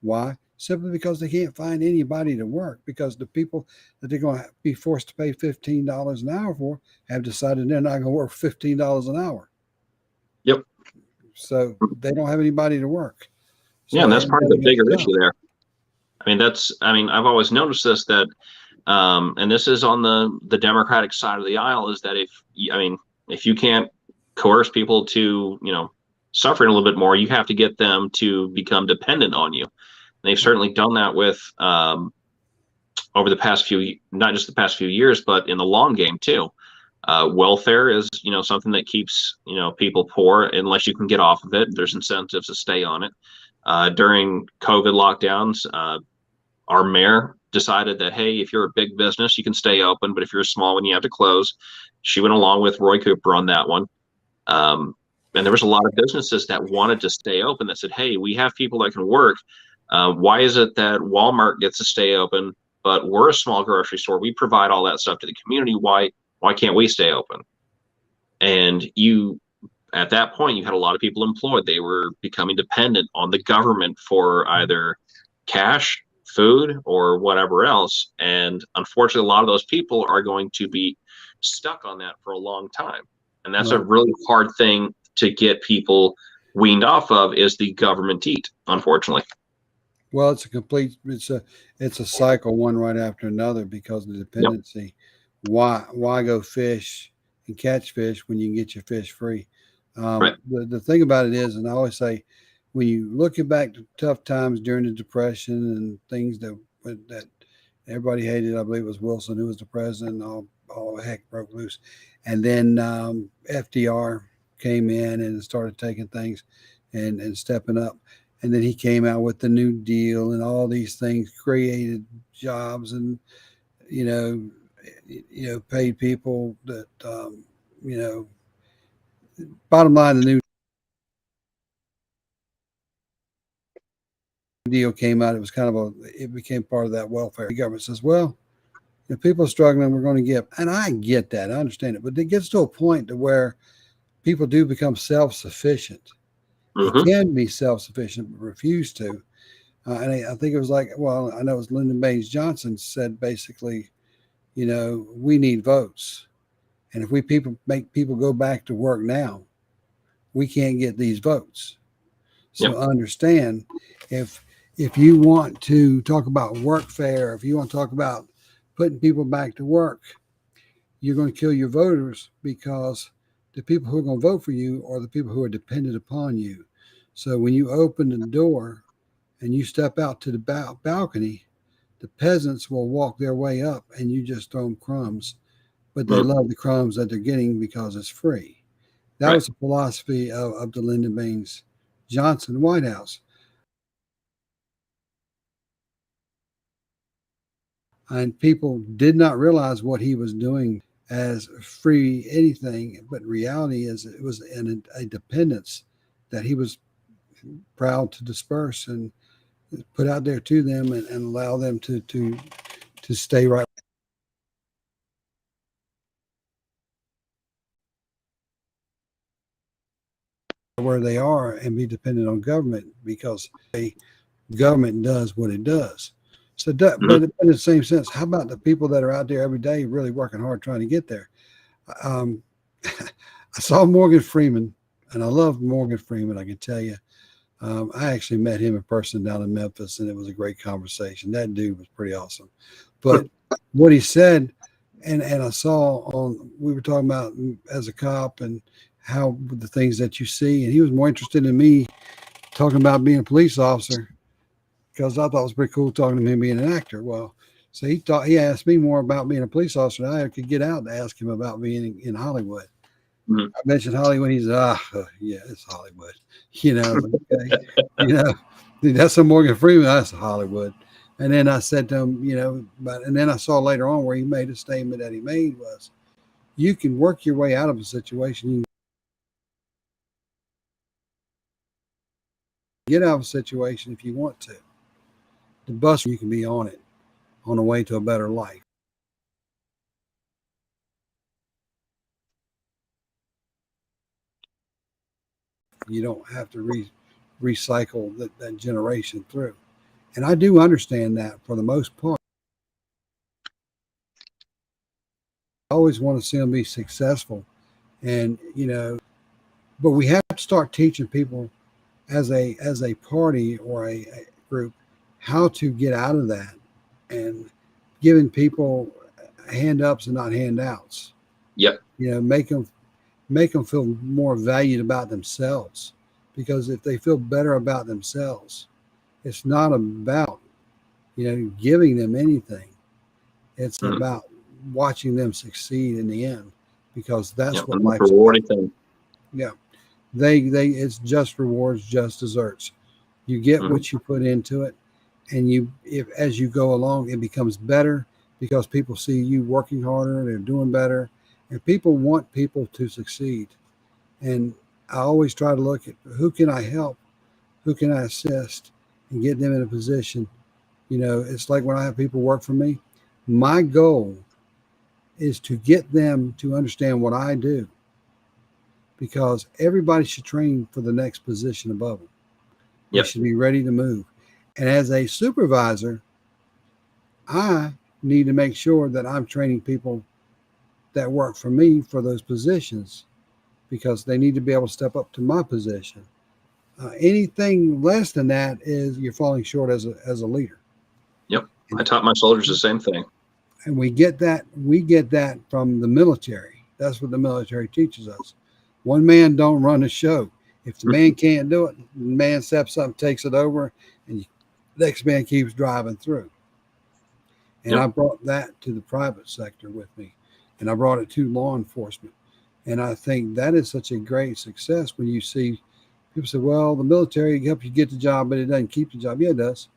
S1: Why? Simply because they can't find anybody to work, because the people that they're going to be forced to pay $15 an hour for have decided they're not going to work $15 an hour.
S3: Yep.
S1: So they don't have anybody to work. So
S3: and that's part of the bigger issue there. I've always noticed this, that, and this is on the Democratic side of the aisle, is that if you can't coerce people to, suffering a little bit more, you have to get them to become dependent on you. And they've certainly done that with, over the past not just the past few years, but in the long game too. Welfare is, something that keeps, people poor unless you can get off of it. There's incentives to stay on it. During COVID lockdowns, our mayor decided that, hey, if you're a big business, you can stay open, but if you're a small one, you have to close. She went along with Roy Cooper on that one. And there was a lot of businesses that wanted to stay open that said, hey, we have people that can work. Why is it that Walmart gets to stay open, but we're a small grocery store? We provide all that stuff to the community. Why can't we stay open? And at that point, you had a lot of people employed. They were becoming dependent on the government for either cash, food, or whatever else. And unfortunately, a lot of those people are going to be stuck on that for a long time. And that's a really hard thing to get people weaned off of, is the government eat, unfortunately.
S1: Well, it's a cycle, one right after another, because of the dependency. Yep. Why go fish and catch fish when you can get your fish free?
S3: Right.
S1: The thing about it is, and I always say, when you look back to tough times during the Depression and things that everybody hated, I believe it was Wilson who was the president, all heck broke loose. And then FDR came in and started taking things and stepping up. And then he came out with the New Deal, and all these things created jobs and, paid people that, bottom line, the New Deal came out. It was it became part of that welfare. The government says, well, if people are struggling, we're going to give. And I get that. I understand it. But it gets to a point to where people do become self-sufficient. They can be self-sufficient, but refuse to. And I think it was I know it was Lyndon Baines Johnson said basically we need votes. And if we make people go back to work now, we can't get these votes. So understand, if you want to talk about workfare, if you want to talk about putting people back to work, you're going to kill your voters, because the people who are going to vote for you are the people who are dependent upon you. So when you open the door and you step out to the balcony, the peasants will walk their way up and you just throw them crumbs, but they love the crumbs that they're getting because it's free. That was the philosophy of the Lyndon Baines Johnson White House. And people did not realize what he was doing as free anything, but reality is it was a dependence that he was proud to disperse and put out there to them, and allow them to stay right where they are and be dependent on government, because government does what it does. So, but in the same sense, how about the people that are out there every day really working hard trying to get there? I saw Morgan Freeman, and I love Morgan Freeman, I can tell you. I actually met him in person down in Memphis, and it was a great conversation. That dude was pretty awesome. But what he said, and I saw we were talking about as a cop and how the things that you see, and he was more interested in me talking about being a police officer, because I thought it was pretty cool talking to him being an actor. Well, so he asked me more about being a police officer than I could get out to ask him about being in Hollywood. I mentioned Hollywood. He's yeah, it's Hollywood. Okay. That's some Morgan Freeman. That's Hollywood. And then I said to him, and then I saw later on where he made a statement that he made was, you can work your way out of a situation. You can get out of a situation if you want to. The bus, you can be on it, on the way to a better life. You don't have to recycle that generation through. And I do understand that for the most part. I always want to see them be successful. And, but we have to start teaching people as a party or a group how to get out of that, and giving people hand ups and not handouts.
S3: Yep.
S1: Make them feel more valued about themselves, because if they feel better about themselves, it's not about giving them anything. It's about watching them succeed in the end, because that's what life's
S3: rewarding thing.
S1: Yeah, it's just rewards, just desserts. You get what you put into it, and as you go along, it becomes better, because people see you working harder, they're doing better, and people want people to succeed. And I always try to look at who can I help, who can I assist, and get them in a position. It's like when I have people work for me, my goal is to get them to understand what I do, because everybody should train for the next position above them. They should be ready to move. And as a supervisor, I need to make sure that I'm training people that work for me for those positions, because they need to be able to step up to my position. Anything less than that is you're falling short as a leader.
S3: Yep. I taught my soldiers the same thing.
S1: And we get that from the military. That's what the military teaches us. One man don't run a show. If the man can't do it, the man steps up, takes it over, and the next man keeps driving through. And I brought that to the private sector with me, and I brought it to law enforcement. And I think that is such a great success when you see people say, well, the military helps you get the job, but it doesn't keep the job. Yeah, it does.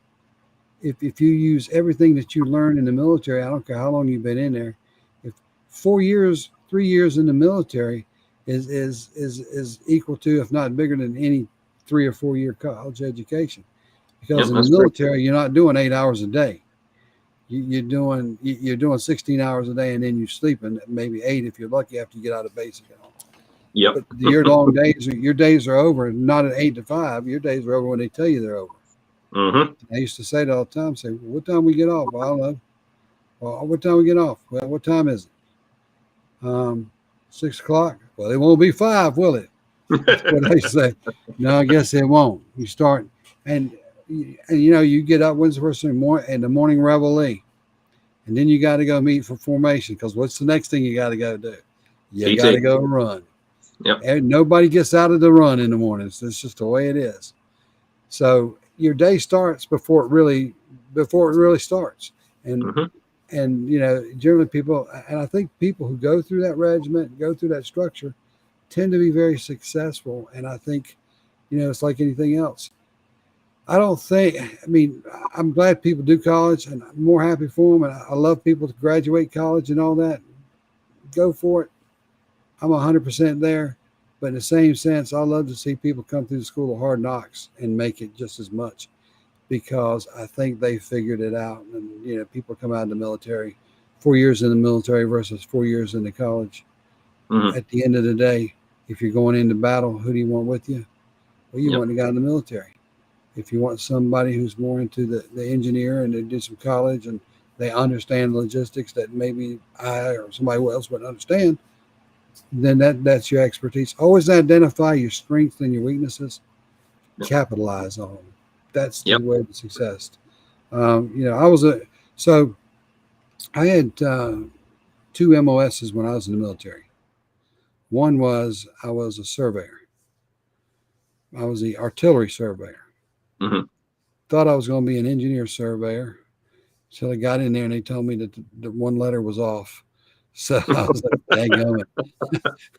S1: If you use everything that you learn in the military, I don't care how long you've been in there, if 3 years in the military is equal to, if not bigger than, any 3 or 4 year college education. Because in the military, you're not doing 8 hours a day. You're doing 16 hours a day, and then you're sleeping maybe 8 if you're lucky after you get out of basic and all.
S3: Yep.
S1: But your days are over, not at 8 to 5. Your days are over when they tell you they're over. I used to say that all the time. Say, what time we get off? Well, I don't know. Well, what time we get off? Well, what time is it? 6 o'clock. Well, it won't be 5, will it? That's what they say. No, I guess it won't. You start, and you get up Wednesday first thing in the morning reveille, and then you got to go meet for formation, because what's the next thing you got to go do? You got to go run.
S3: Yep.
S1: And nobody gets out of the run in the mornings. It's just the way it is. So your day starts before it really starts, and generally people, and I think people who go through that regiment, go through that structure, tend to be very successful. And I think, it's like anything else. I'm glad people do college, and I'm more happy for them. And I love people to graduate college and all that. Go for it. I'm 100% there. But in the same sense, I love to see people come through the school of hard knocks and make it just as much, because I think they figured it out. And, people come out of the military, 4 years in the military versus 4 years in the college.
S3: Mm-hmm.
S1: At the end of the day, if you're going into battle, who do you want with you? Well, you want the guy in the military. If you want somebody who's more into the engineer and they did some college and they understand logistics that maybe I or somebody else wouldn't understand, then that's your expertise. Always identify your strengths and your weaknesses. Capitalize on them. That's the way to success. I had 2 MOSs when I was in the military. One was I was a surveyor. I was the artillery surveyor.
S3: Mm-hmm.
S1: Thought I was going to be an engineer surveyor. So I got in there and they told me that the one letter was off. So I was like, dang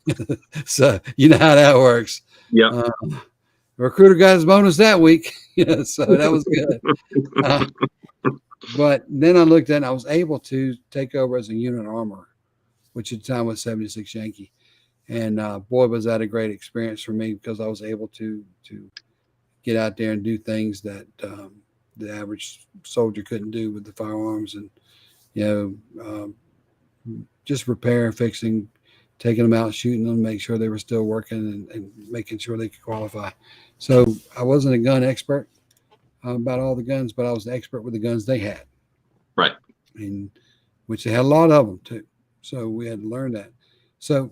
S1: it. So you know how that works.
S3: Yeah.
S1: The recruiter got his bonus that week. So that was good. But then I looked at it and I was able to take over as a unit armorer, which at the time was 76 Yankee. And boy, was that a great experience for me, because I was able to get out there and do things that the average soldier couldn't do with the firearms, and just repair, fixing, taking them out, shooting them, make sure they were still working, and making sure they could qualify. So I wasn't a gun expert about all the guns, but I was the expert with the guns they had.
S3: Right.
S1: And which they had a lot of them too. So we had to learn that. So,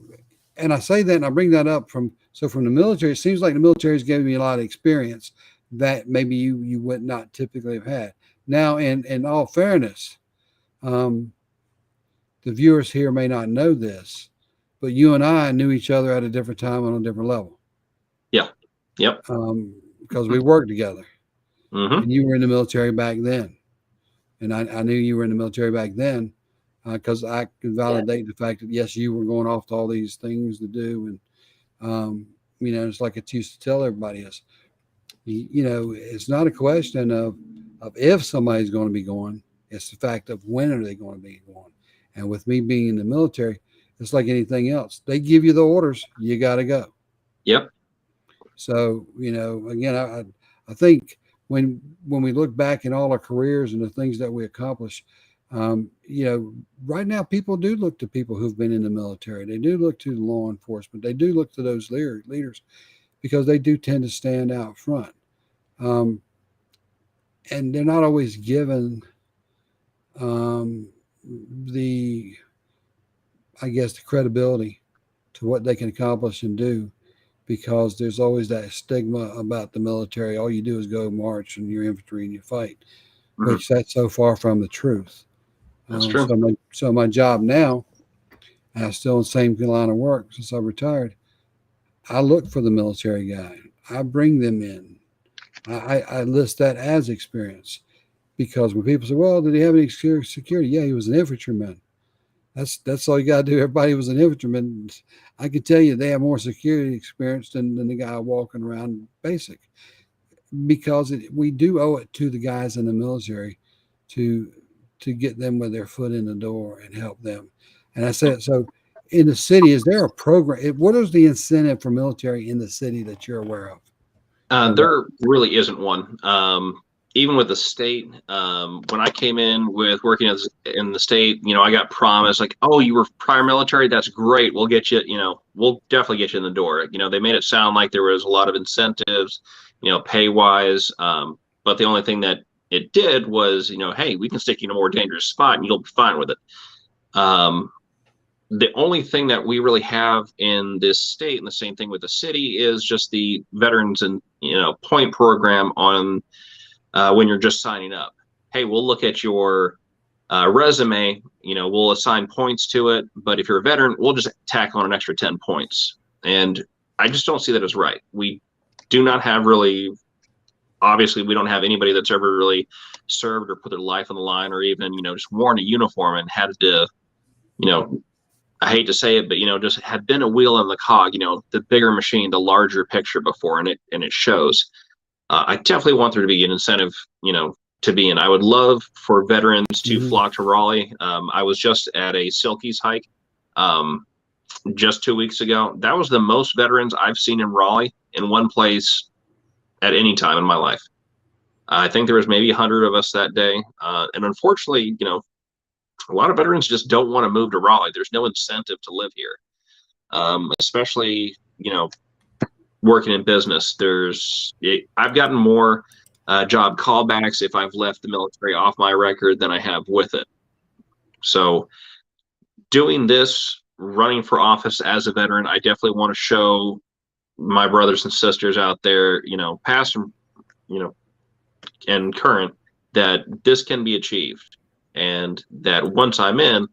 S1: and I say that, and I bring that up from the military. It seems like the military has given me a lot of experience that maybe you would not typically have had. Now, in all fairness, the viewers here may not know this, but you and I knew each other at a different time on a different level.
S3: Yeah. Yep.
S1: Because we worked together.
S3: Mm-hmm.
S1: And you were in the military back then. And I knew you were in the military back then, because I could validate the fact that, yes, you were going off to all these things to do. And, it's like it used to tell everybody else, it's not a question of if somebody's going to be going. It's the fact of when are they going to be going. And with me being in the military, it's like anything else. They give you the orders, you got to go.
S3: Yep.
S1: So, again, I think when we look back in all our careers and the things that we accomplish, right now people do look to people who've been in the military. They do look to law enforcement. They do look to those leaders, because they do tend to stand out front. And they're not always given the credibility to what they can accomplish and do, because there's always that stigma about the military. All you do is go march and you're infantry and you fight,
S3: Mm-hmm.
S1: which that's so far from the truth.
S3: That's true.
S1: So my job now, and I'm still in the same line of work since I retired, I look for the military guy. I bring them in. I list that as experience, because when people say, well, did he have any security? Yeah, he was an infantryman. That's all you got to do. Everybody was an infantryman. I can tell you they have more security experience than the guy walking around basic, because we do owe it to the guys in the military to get them with their foot in the door and help them. And I said, so in the city, is there a program? What is the incentive for military in the city that you're aware of?
S3: There really isn't one. Even with the state, when I came in with working in the state, I got promised, like, oh, you were prior military? That's great. We'll get you, we'll definitely get you in the door. They made it sound like there was a lot of incentives, pay wise. But the only thing that it did was, hey, we can stick you in a more dangerous spot and you'll be fine with it. The only thing that we really have in this state, and the same thing with the city, is just the veterans and point program on when you're just signing up. Hey, we'll look at your resume, we'll assign points to it, but if you're a veteran, we'll just tack on an extra 10 points. And I just don't see that as right. We do not have really, obviously, we don't have anybody that's ever really served or put their life on the line, or even, just worn a uniform and had to, I hate to say it, but just had been a wheel in the cog, the bigger machine, the larger picture before, and it shows. I definitely want there to be an incentive, to be in. I would love for veterans to flock to Raleigh. I was just at a Silkies hike just 2 weeks ago. That was the most veterans I've seen in Raleigh in one place at any time in my life. I think there was maybe 100 of us that day, and unfortunately, a lot of veterans just don't want to move to Raleigh. There's no incentive to live here, especially, working in business. I've gotten more job callbacks if I've left the military off my record than I have with it. So doing this, running for office as a veteran, I definitely want to show my brothers and sisters out there, past and, and current, that this can be achieved. And that once I'm in,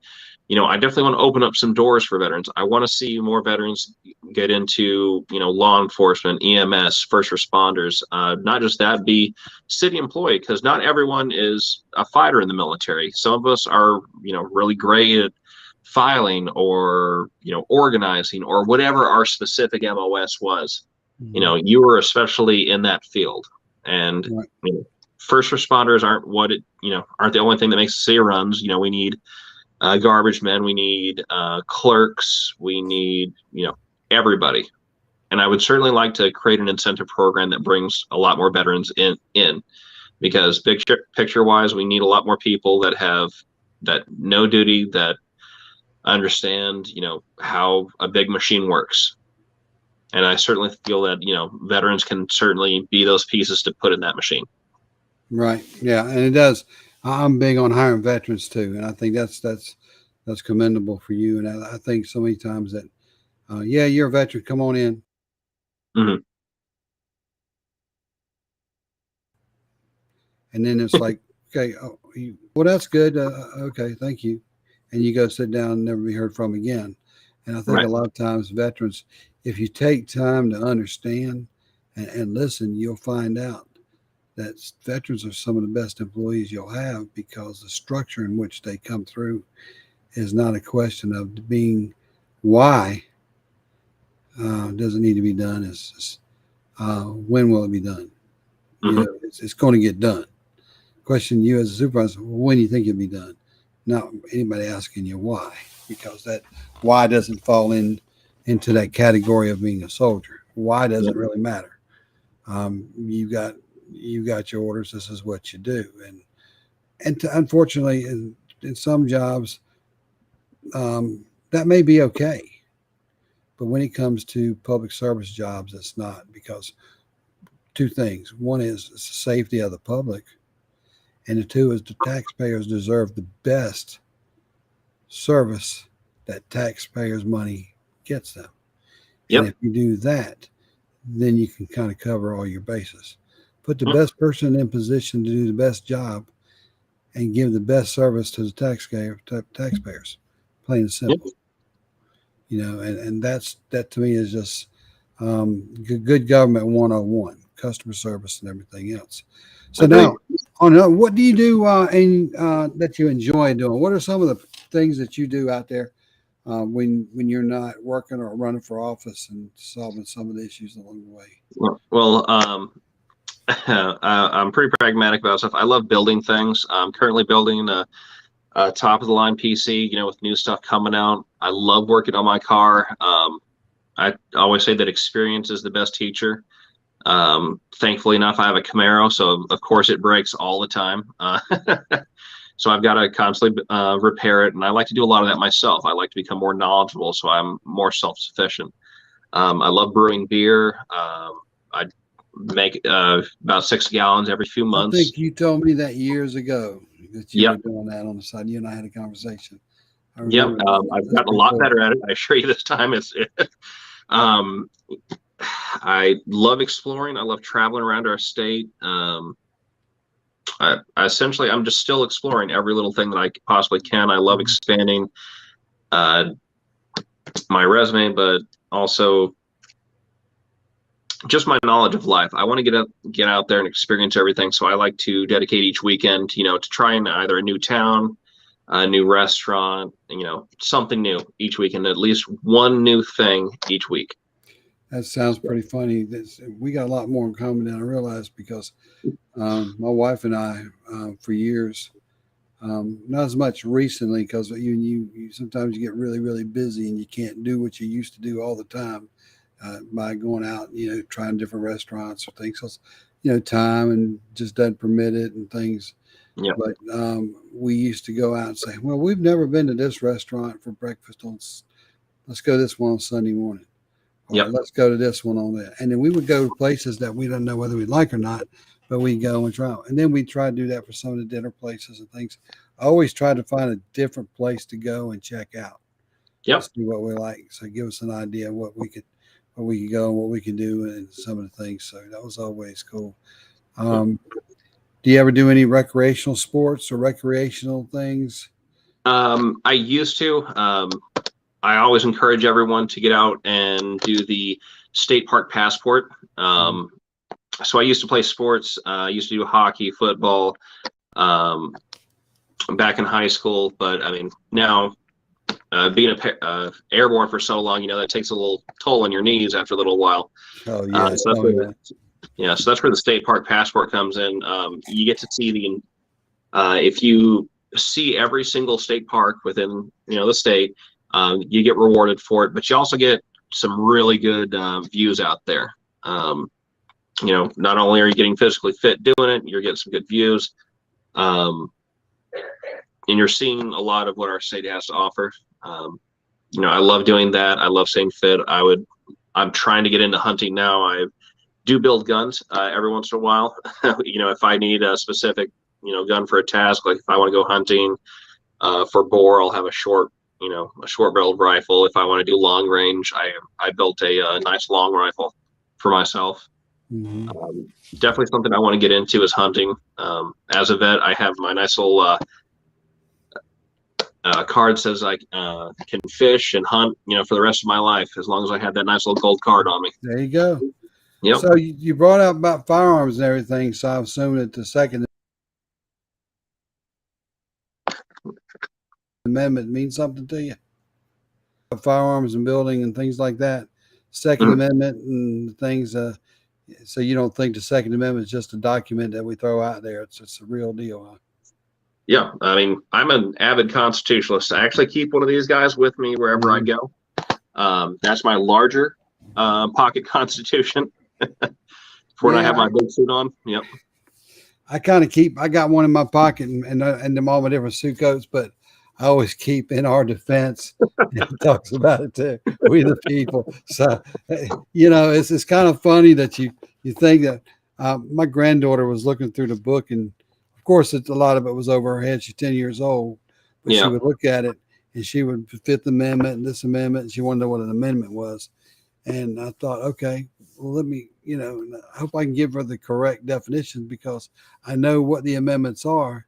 S3: I definitely want to open up some doors for veterans. I want to see more veterans get into, law enforcement, EMS, first responders. Not just that, be city employee, because not everyone is a fighter in the military. Some of us are, really great at filing or, organizing or whatever our specific MOS was. You were especially in that field. And first responders aren't aren't the only thing that makes the city runs. We need garbage men, we need clerks, we need everybody. And I would certainly like to create an incentive program that brings a lot more veterans in, because big picture wise, we need a lot more people that know duty, that understand how a big machine works. And I certainly feel that veterans can certainly be those pieces to put in that machine.
S1: Right. Yeah, and it does. I'm big on hiring veterans too, and I think that's commendable for you. And I think so many times that, you're a veteran, come on in.
S3: Mm-hmm.
S1: And then it's like, okay, well, that's good. Okay, thank you. And you go sit down and never be heard from again. And I think a lot of times veterans, if you take time to understand and listen, you'll find out that veterans are some of the best employees you'll have, because the structure in which they come through is not a question of being why doesn't need to be done. It's when will it be done? It's going to get done. Question you as a supervisor, when do you think it'll be done? Not anybody asking you why, because that why doesn't fall into that category of being a soldier. Why doesn't really matter. You got your orders. This is what you do. And unfortunately, in some jobs, that may be okay. But when it comes to public service jobs, it's not, because two things. One is the safety of the public. And the two is the taxpayers deserve the best service that taxpayers' money gets them.
S3: Yep.
S1: And if you do that, then you can kind of cover all your bases. Put the best person in position to do the best job and give the best service to the taxpayers, plain and simple. And that to me is just good government 101, customer service and everything else. So now, what do you do that you enjoy doing? What are some of the things that you do out there when you're not working or running for office and solving some of the issues along the way?
S3: Well, I'm pretty pragmatic about stuff. I love building things. I'm currently building a top of the line PC, with new stuff coming out. I love working on my car. I always say that experience is the best teacher. Thankfully enough, I have a Camaro, so of course it breaks all the time. So I've got to constantly repair it, and I like to do a lot of that myself. I like to become more knowledgeable, so I'm more self-sufficient. I love brewing beer. make about 6 gallons every few
S1: I
S3: months.
S1: think you told me that years ago that you
S3: Yep.
S1: were doing that on the side. You and I had a conversation. I
S3: Yep.
S1: remember that.
S3: I've
S1: That's
S3: gotten a
S1: pretty
S3: lot
S1: cool.
S3: better at it. I assure you this time. I love exploring. I love traveling around our state. Essentially, I'm just still exploring every little thing that I possibly can. I love expanding my resume, but also just my knowledge of life. I want to get out there and experience everything. So I like to dedicate each weekend, to trying either a new town, a new restaurant, something new each weekend, at least one new thing each week.
S1: That sounds pretty funny. We got a lot more in common than I realized because my wife and I, for years, not as much recently because you sometimes you get really, really busy and you can't do what you used to do all the time by going out, trying different restaurants or things. So, time and just doesn't permit it and things.
S3: Yeah.
S1: But we used to go out and say, well, we've never been to this restaurant for breakfast. Let's go to this one on Sunday morning. Or
S3: Yep.
S1: let's go to this one on that. And then we would go to places that we don't know whether we like or not, but we go and try. And then we try to do that for some of the dinner places and things. I always try to find a different place to go and check out.
S3: Yep.
S1: See what we like. So give us an idea of what we could go and what we can do and some of the things. So that was always cool. Do you ever do any recreational sports or recreational things?
S3: I used to. I always encourage everyone to get out and do the state park passport. So I used to play sports. I used to do hockey, football, back in high school. But I mean, now being airborne for so long, that takes a little toll on your knees after a little while.
S1: Oh yeah.
S3: So that's where the state park passport comes in. You get to see if you see every single state park within the state. You get rewarded for it, but you also get some really good views out there. Not only are you getting physically fit doing it, you're getting some good views, and you're seeing a lot of what our state has to offer. I love doing that. I love staying fit. I'm trying to get into hunting now. I do build guns every once in a while. If I need a specific gun for a task, like if I want to go hunting for boar, I'll have a short barreled rifle. If I want to do long range, I built a nice long rifle for myself.
S1: Mm-hmm.
S3: Definitely something I want to get into is hunting. As a vet, I have my nice little card says I can fish and hunt, for the rest of my life, as long as I have that nice little gold card on me.
S1: There you go.
S3: Yep.
S1: So you brought up about firearms and everything. So I assume that the Second Amendment means something to you. Firearms and building and things like that. Second Amendment and things. So you don't think the Second Amendment is just a document that we throw out there? It's a real deal, huh?
S3: Yeah, I mean, I'm an avid constitutionalist. I actually keep one of these guys with me wherever I go. That's my larger pocket Constitution for when I have my big suit on. Yep.
S1: I got one in my pocket and them all my different suit coats, but I always keep in our defense. It talks about it too. We the people. So, it's kind of funny that you think that my granddaughter was looking through the book, and of course, a lot of it was over her head. She's 10 years old, but she would look at it and she would Fifth Amendment and this amendment, and she wanted to know what an amendment was. And I thought, okay, well, let me, I hope I can give her the correct definition because I know what the amendments are.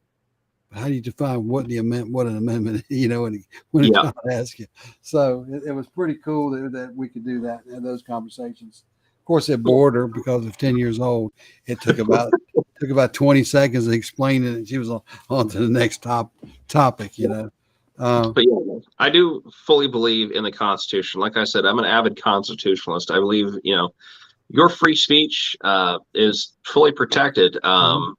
S1: How do you define what an amendment is, when it asks you? So it was pretty cool that we could do that and have those conversations. Of course, it bored her because of 10 years old. It took about 20 seconds to explain it, and she was on to the next topic,
S3: But yeah, I do fully believe in the Constitution. Like I said, I'm an avid constitutionalist. I believe, your free speech is fully protected. I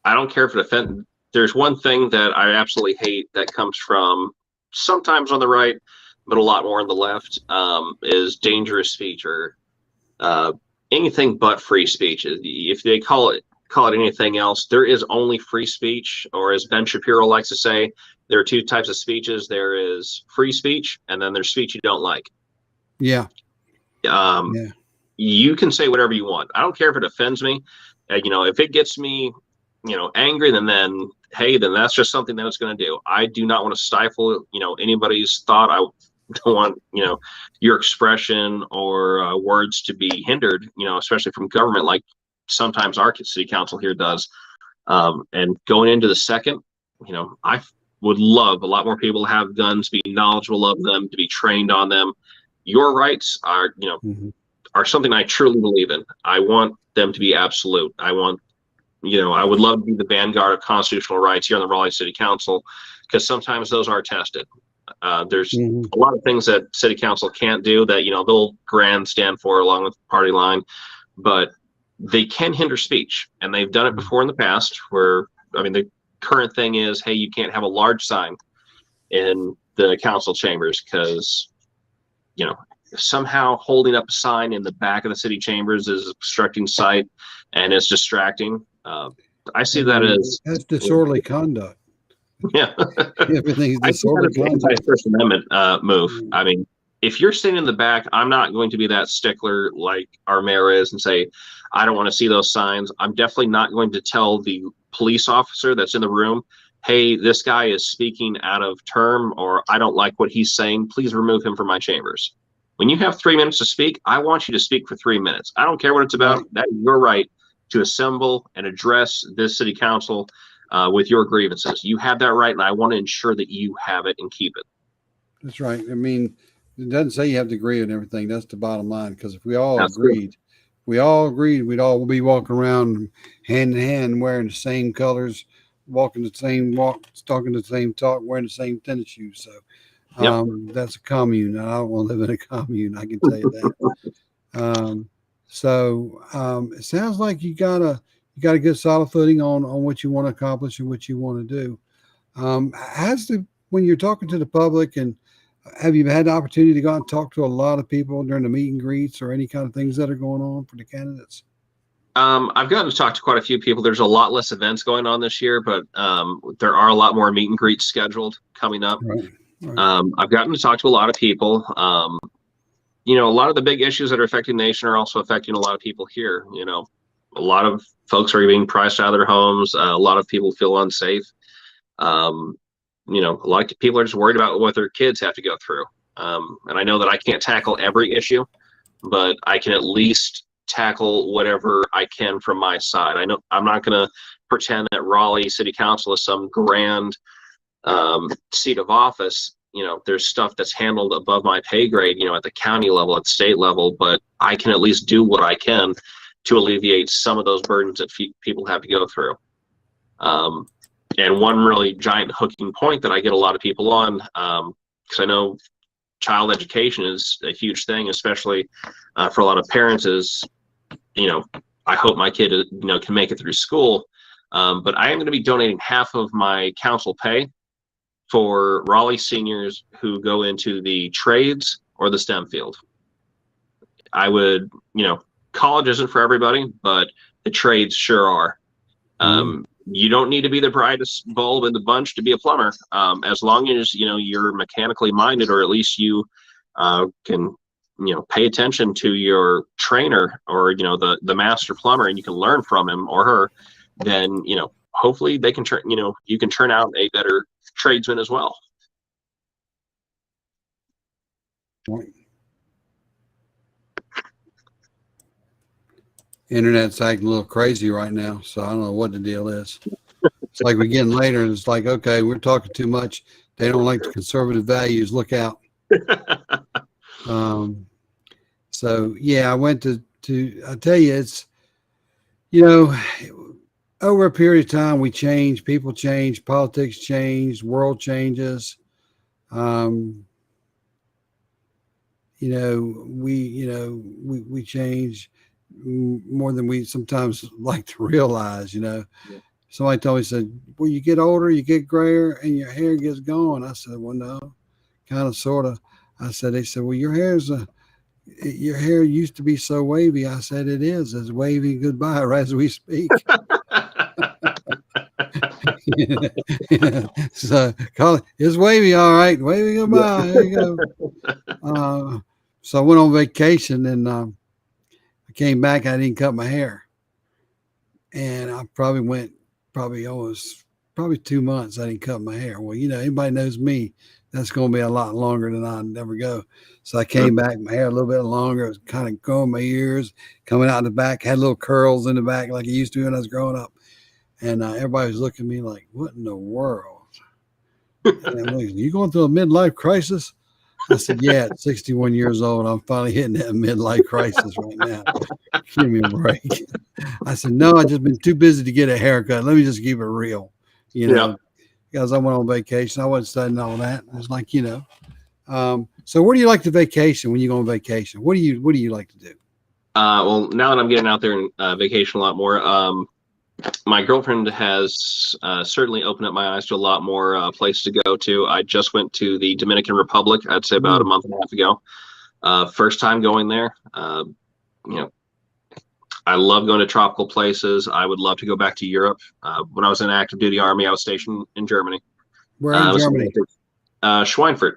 S3: don't care if it offends. There's one thing that I absolutely hate that comes from sometimes on the right, but a lot more on the left, is dangerous speech or anything but free speech. If they call it anything else, there is only free speech, or as Ben Shapiro likes to say, there are two types of speeches. There is free speech, and then there's speech you don't like.
S1: Yeah.
S3: you can say whatever you want. I don't care if it offends me. If it gets me, angry, then hey, then that's just something that it's going to do. I do not want to stifle, anybody's thought. I don't want, your expression or words to be hindered, especially from government, like sometimes our city council here does. And going into the second, I would love a lot more people to have guns, be knowledgeable of them, to be trained on them. Your rights are, are something I truly believe in. I want them to be absolute. I want, I would love to be the vanguard of constitutional rights here in the Raleigh City Council, because sometimes those are tested. There's a lot of things that City Council can't do that, they'll grandstand for along with the party line, but they can hinder speech. And they've done it before in the past where, the current thing is, hey, you can't have a large sign in the council chambers because, somehow holding up a sign in the back of the city chambers is obstructing sight and it's distracting. I see that as
S1: that's disorderly conduct.
S3: Yeah.
S1: Everything's disorderly conduct.
S3: First Amendment move. If you're sitting in the back, I'm not going to be that stickler like our mayor is and say, I don't want to see those signs. I'm definitely not going to tell the police officer that's in the room, hey, this guy is speaking out of term, or I don't like what he's saying. Please remove him from my chambers. When you have 3 minutes to speak, I want you to speak for 3 minutes. I don't care what it's about. Right. That's your right to assemble and address this city council with your grievances. You have that right, and I want to ensure that you have it and keep it.
S1: That's right. It doesn't say you have to agree on everything. That's the bottom line. Because if we all agreed, we'd all be walking around hand in hand, wearing the same colors, walking the same walk, talking the same talk, wearing the same tennis shoes. So that's a commune. I don't want to live in a commune. I can tell you that. It sounds like you got a good solid footing on what you want to accomplish and what you want to do. When you're talking to the public, and have you had the opportunity to go out and talk to a lot of people during the meet and greets or any kind of things that are going on for the candidates?
S3: I've gotten to talk to quite a few people. There's a lot less events going on this year, but there are a lot more meet and greets scheduled coming up. Right. I've gotten to talk to a lot of people. A lot of the big issues that are affecting the nation are also affecting a lot of people here. A lot of folks are being priced out of their homes. A lot of people feel unsafe. A lot of people are just worried about what their kids have to go through. And I know that I can't tackle every issue, but I can at least tackle whatever I can from my side. I know I'm not going to pretend that Raleigh City Council is some grand seat of office. There's stuff that's handled above my pay grade, at the county level, at the state level, but I can at least do what I can to alleviate some of those burdens that people have to go through. And one really giant hooking point that I get a lot of people on, because I know child education is a huge thing, especially for a lot of parents, is, I hope my kid, can make it through school. But I am going to be donating half of my council pay for Raleigh seniors who go into the trades or the STEM field. I would, college isn't for everybody, but the trades sure are. You don't need to be the brightest bulb in the bunch to be a plumber. As long as, you're mechanically minded, or at least you can, pay attention to your trainer or, the master plumber, and you can learn from him or her, then, hopefully they can turn, you can turn out a better tradesman as well.
S1: Internet's acting a little crazy right now, so I don't know what the deal is. It's like we're getting later, and it's like, okay, we're talking too much. They don't like the conservative values. Look out. So yeah, I went to I tell you, it's, over a period of time, we change, people change, politics change, world changes. We change more than we sometimes like to realize. Somebody told me, said, well, you get older, you get grayer, and your hair gets gone. I said, well, no, kind of, sort of. They said, well, your hair used to be so wavy. I said, it is. It's wavy goodbye right as we speak. So call it, it's wavy, all right. Wavy goodbye. There you go. So I went on vacation, and came back. I didn't cut my hair, and I probably went almost 2 months. I didn't cut my hair. Well, anybody knows me, that's going to be a lot longer than I'd never go. So I came back, my hair a little bit longer. It was kind of growing my ears, coming out the back, had little curls in the back like it used to when I was growing up. And everybody was looking at me like, what in the world? And I'm like, you going through a midlife crisis? I said, yeah, at 61 years old, I'm finally hitting that midlife crisis right now. Give me a break. I said, no, I've just been too busy to get a haircut. Let me just keep it real, because I went on vacation. I wasn't studying all that. I was like, so where do you like to vacation when you go on vacation? What do you like to do?
S3: Well, now that I'm getting out there and vacation a lot more, my girlfriend has certainly opened up my eyes to a lot more places to go to. I just went to the Dominican Republic, I'd say about a month and a half ago. First time going there. I love going to tropical places. I would love to go back to Europe. When I was in active duty Army, I was stationed in Germany.
S1: Where in Germany?
S3: Schweinfurt,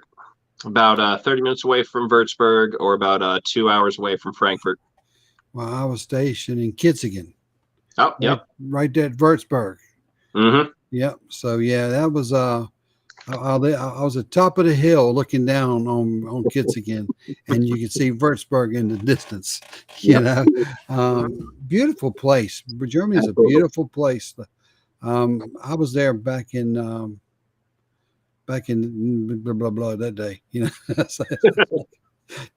S3: about 30 minutes away from Würzburg, or about 2 hours away from Frankfurt.
S1: Well, I was stationed in Kitzingen.
S3: Oh, yep.
S1: Right there at Würzburg.
S3: Mm-hmm.
S1: Yep. So yeah, that was I was at top of the hill looking down on Kitzingen, and you could see Würzburg in the distance. Beautiful place. Germany is a beautiful place. I was there back in blah blah blah that day.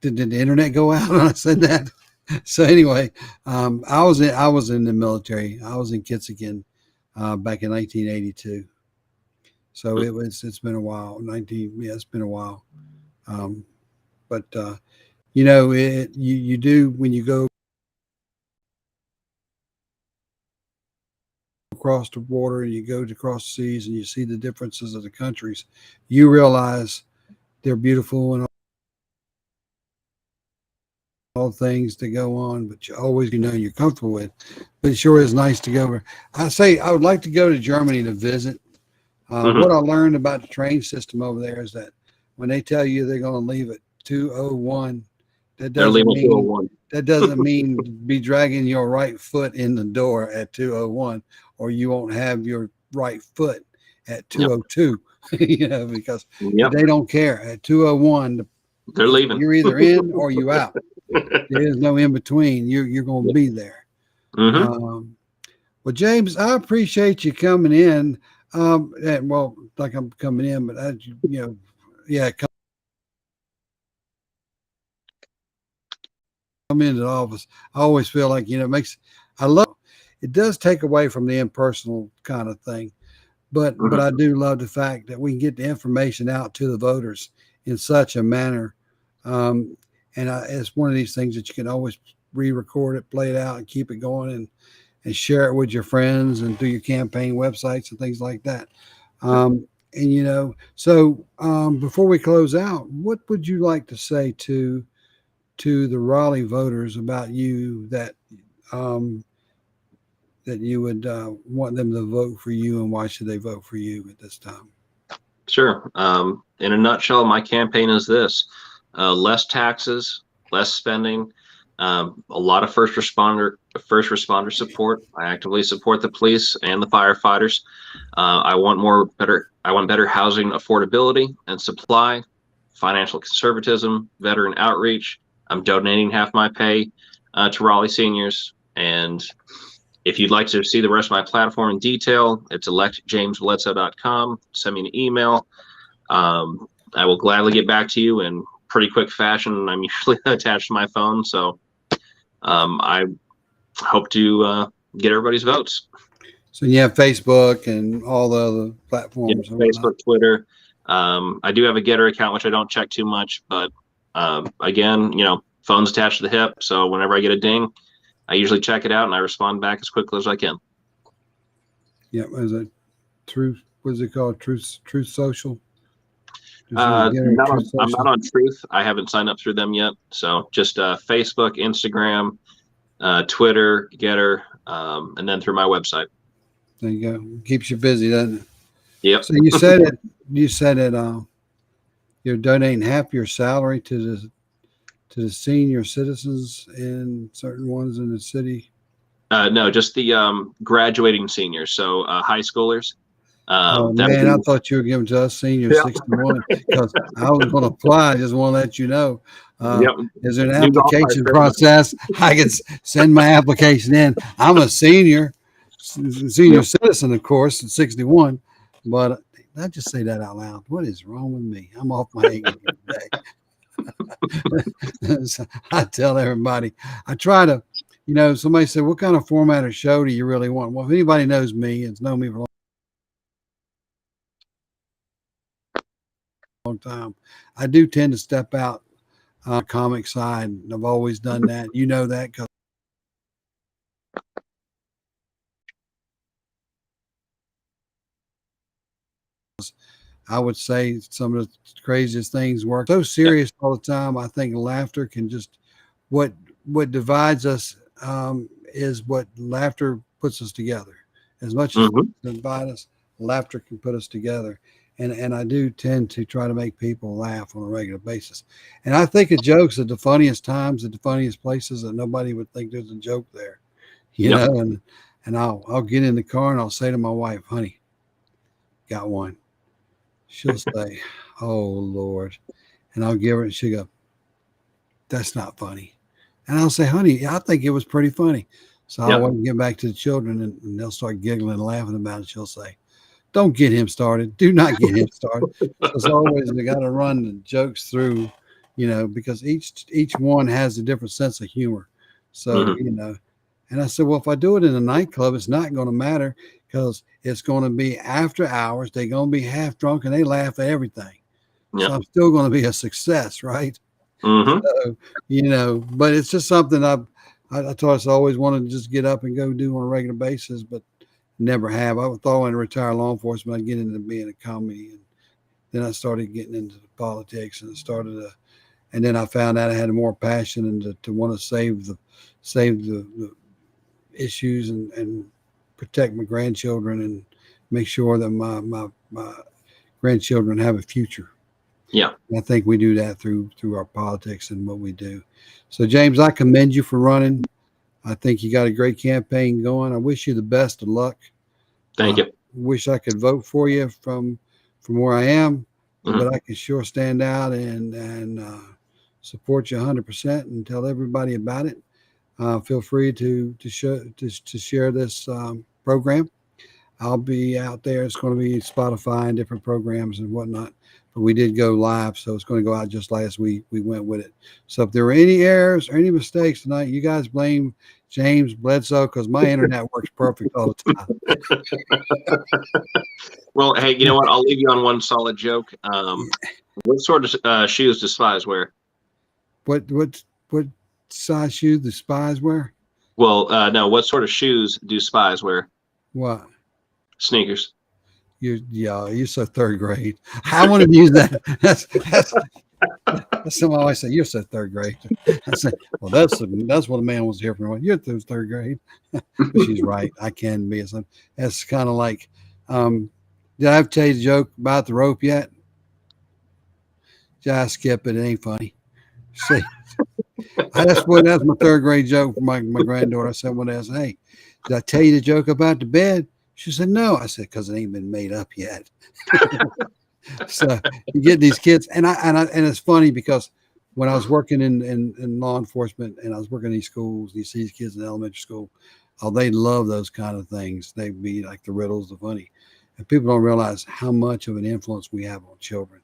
S1: Did the internet go out when I said that? So anyway, I was in the military. I was in Kitzingen back in 1982. So it's been a while. It's been a while. But you do, when you go across the border and you go across the seas and you see the differences of the countries, you realize they're beautiful and all things to go on, but you always you're comfortable with. But it sure is nice to go over. I would like to go to Germany to visit. What I learned about the train system over there is that when they tell you they're going to leave at 2:01, that doesn't mean be dragging your right foot in the door at 2:01, or you won't have your right foot at 2:02. Because they don't care. At 2:01,
S3: they're leaving.
S1: You're either in or you out. There's no in between. You're going to be there. Well, James, I appreciate you coming in. Like I'm coming in, but come into the office. I always feel like it does take away from the impersonal kind of thing, but I do love the fact that we can get the information out to the voters in such a manner. And it's one of these things that you can always re-record it, play it out, and keep it going, and share it with your friends and through your campaign websites and things like that. So before we close out, what would you like to say to the Raleigh voters about you that you would want them to vote for you, and why should they vote for you at this time?
S3: Sure. In a nutshell, my campaign is this: less taxes, less spending, a lot of first responder support. I actively support the police and the firefighters. I want better housing affordability and supply, financial conservatism, veteran outreach. I'm donating half my pay to Raleigh seniors. And if you'd like to see the rest of my platform in detail, it's electjamesbledsoe.com. Send me an email. I will gladly get back to you in pretty quick fashion. I'm usually attached to my phone, so I hope to get everybody's votes.
S1: So you have Facebook and all the other platforms.
S3: Yeah, Facebook, Twitter. I do have a Getter account, which I don't check too much, but again, phone's attached to the hip, so whenever I get a ding, I usually check it out and I respond back as quickly as I can.
S1: Yeah, is it Truth? What's it called? Truth Social?
S3: I'm not on Truth. I haven't signed up through them yet. So just Facebook, Instagram, Twitter, Getter, and then through my website.
S1: There you go. Keeps you busy, doesn't it?
S3: Yep.
S1: So you said that you're donating half your salary to to the senior citizens and certain ones in the city?
S3: No, just the graduating seniors, so high schoolers.
S1: Oh
S3: That would
S1: man, I
S3: be,
S1: thought you were giving to us seniors
S3: yeah.
S1: 61 because I was going to apply. I just want to let you know.
S3: Yep.
S1: Is there an
S3: New golf
S1: application
S3: cart,
S1: process? I can send my application in. I'm a senior
S3: Yep.
S1: citizen, of course, at 61. But I just say that out loud. What is wrong with me? I'm off my A game today. So I tell everybody. I try to, somebody said, "What kind of format of show do you really want?" Well, if anybody knows me, it's known me for a long time. I do tend to step out comic side. I've always done that. You know that because I would say some of the craziest things work so serious all the time. I think laughter can just what divides us is what laughter puts us together. As much as
S3: Mhm.
S1: divide us, laughter can put us together. And I do tend to try to make people laugh on a regular basis. And I think of jokes at the funniest times, at the funniest places that nobody would think there's a joke there,
S3: Yep.
S1: and I'll get in the car and I'll say to my wife, "Honey, got one." She'll say, "Oh Lord," and I'll give her, and she'll go, "That's not funny." And I'll say, "Honey, I think it was pretty funny." So I'll
S3: Yep.
S1: wait and get back to the children, and they'll start giggling and laughing about it. She'll say, "Don't get him started. Do not get him started." So it's always they got to run the jokes through, because each one has a different sense of humor. So
S3: Mhm.
S1: and I said, "Well, if I do it in a nightclub, it's not going to matter because it's going to be after hours. They're going to be half drunk and they laugh at everything. So
S3: Yep.
S1: I'm still going to be a success, right?"
S3: Mhm.
S1: So, but it's just something I told us I always wanted to just get up and go do on a regular basis, but never have. I thought when I retire law enforcement, I'd get into being a comedy, and then I started getting into the politics, and and then I found out I had more passion and to want to save the issues and protect my grandchildren and make sure that my grandchildren have a future.
S3: Yeah.
S1: I think we do that through our politics and what we do. So, James, I commend you for running. I think you got a great campaign going. I wish you the best of luck.
S3: Thank you.
S1: Wish I could vote for you from where I am,
S3: Mhm.
S1: but I can sure stand out and support you 100% and tell everybody about it. Feel free to share this program. I'll be out there. It's going to be Spotify and different programs and whatnot. But we did go live, so it's going to go out just last week. We went with it. So if there were any errors or any mistakes tonight, you guys blame James Bledsoe because my internet works perfect all the time.
S3: Well, hey, you know what? I'll leave you on one solid joke. What sort of shoes do spies wear?
S1: What size shoes the spies wear?
S3: Well, no. What sort of shoes do spies wear?
S1: What?
S3: Sneakers.
S1: You're so third grade. I want to use that. That's something I always say. You're so third grade. I say, well, that's what a man was here for. You're through third grade, but she's right. I can be. So that's kind of like. Did I have to tell you the joke about the rope yet? Just skip it. It ain't funny. See, that's my third grade joke for my granddaughter. I said when I said, "Hey, did I tell you the joke about the bed?" She said, "No." I said, "Because it ain't been made up yet." So you get these kids, and it's funny because when I was working in law enforcement and I was working in these schools, you see these kids in elementary school, oh, they love those kind of things. They'd be like the riddles, the funny, and people don't realize how much of an influence we have on children.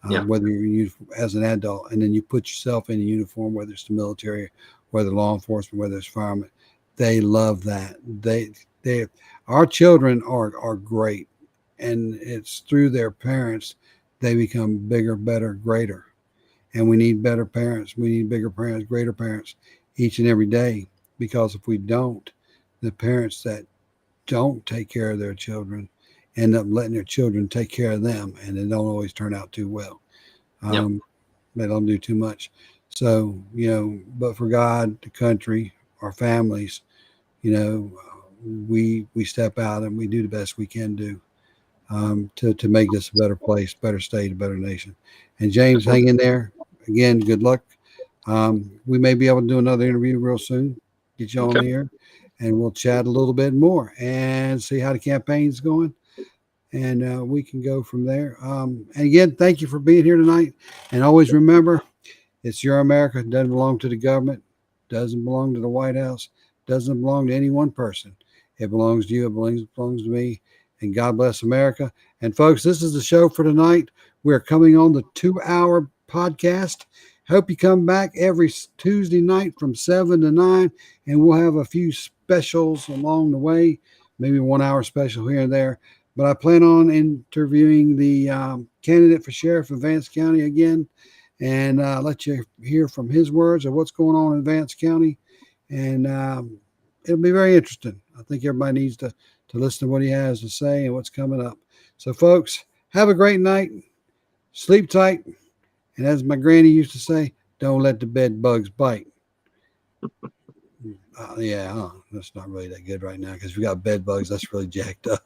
S3: Yeah.
S1: Whether you're as an adult, and then you put yourself in a uniform, whether it's the military, whether law enforcement, whether it's firemen, they love that. They our children are great, and it's through their parents they become bigger, better, greater. And we need better parents. We need bigger parents, greater parents each and every day. Because if we don't, the parents that don't take care of their children end up letting their children take care of them, and it don't always turn out too well.
S3: Yep.
S1: They don't do too much. So, but for God, the country, our families, we step out and we do the best we can do to make this a better place, better state, a better nation. And James, hang in there. Again, good luck. We may be able to do another interview real soon, get you on
S3: Okay.
S1: here, and we'll chat a little bit more and see how the campaign's going. And we can go from there. And again, thank you for being here tonight. And always remember, it's your America. It doesn't belong to the government. Doesn't belong to the White House. Doesn't belong to any one person. It belongs to you. It belongs to me. And God bless America. And folks, this is the show for tonight. We're coming on the 2-hour podcast. Hope you come back every Tuesday night from 7 to 9. And we'll have a few specials along the way. Maybe 1 hour special here and there. But I plan on interviewing the candidate for sheriff of Vance County again, and let you hear from his words of what's going on in Vance County. And it'll be very interesting. I think everybody needs to listen to what he has to say and what's coming up. So, folks, have a great night. Sleep tight. And as my granny used to say, don't let the bed bugs bite. That's not really that good right now because we got bed bugs. That's really jacked up.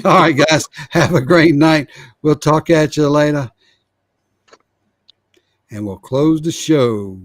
S1: All right, guys, have a great night. We'll talk at you later. And we'll close the show.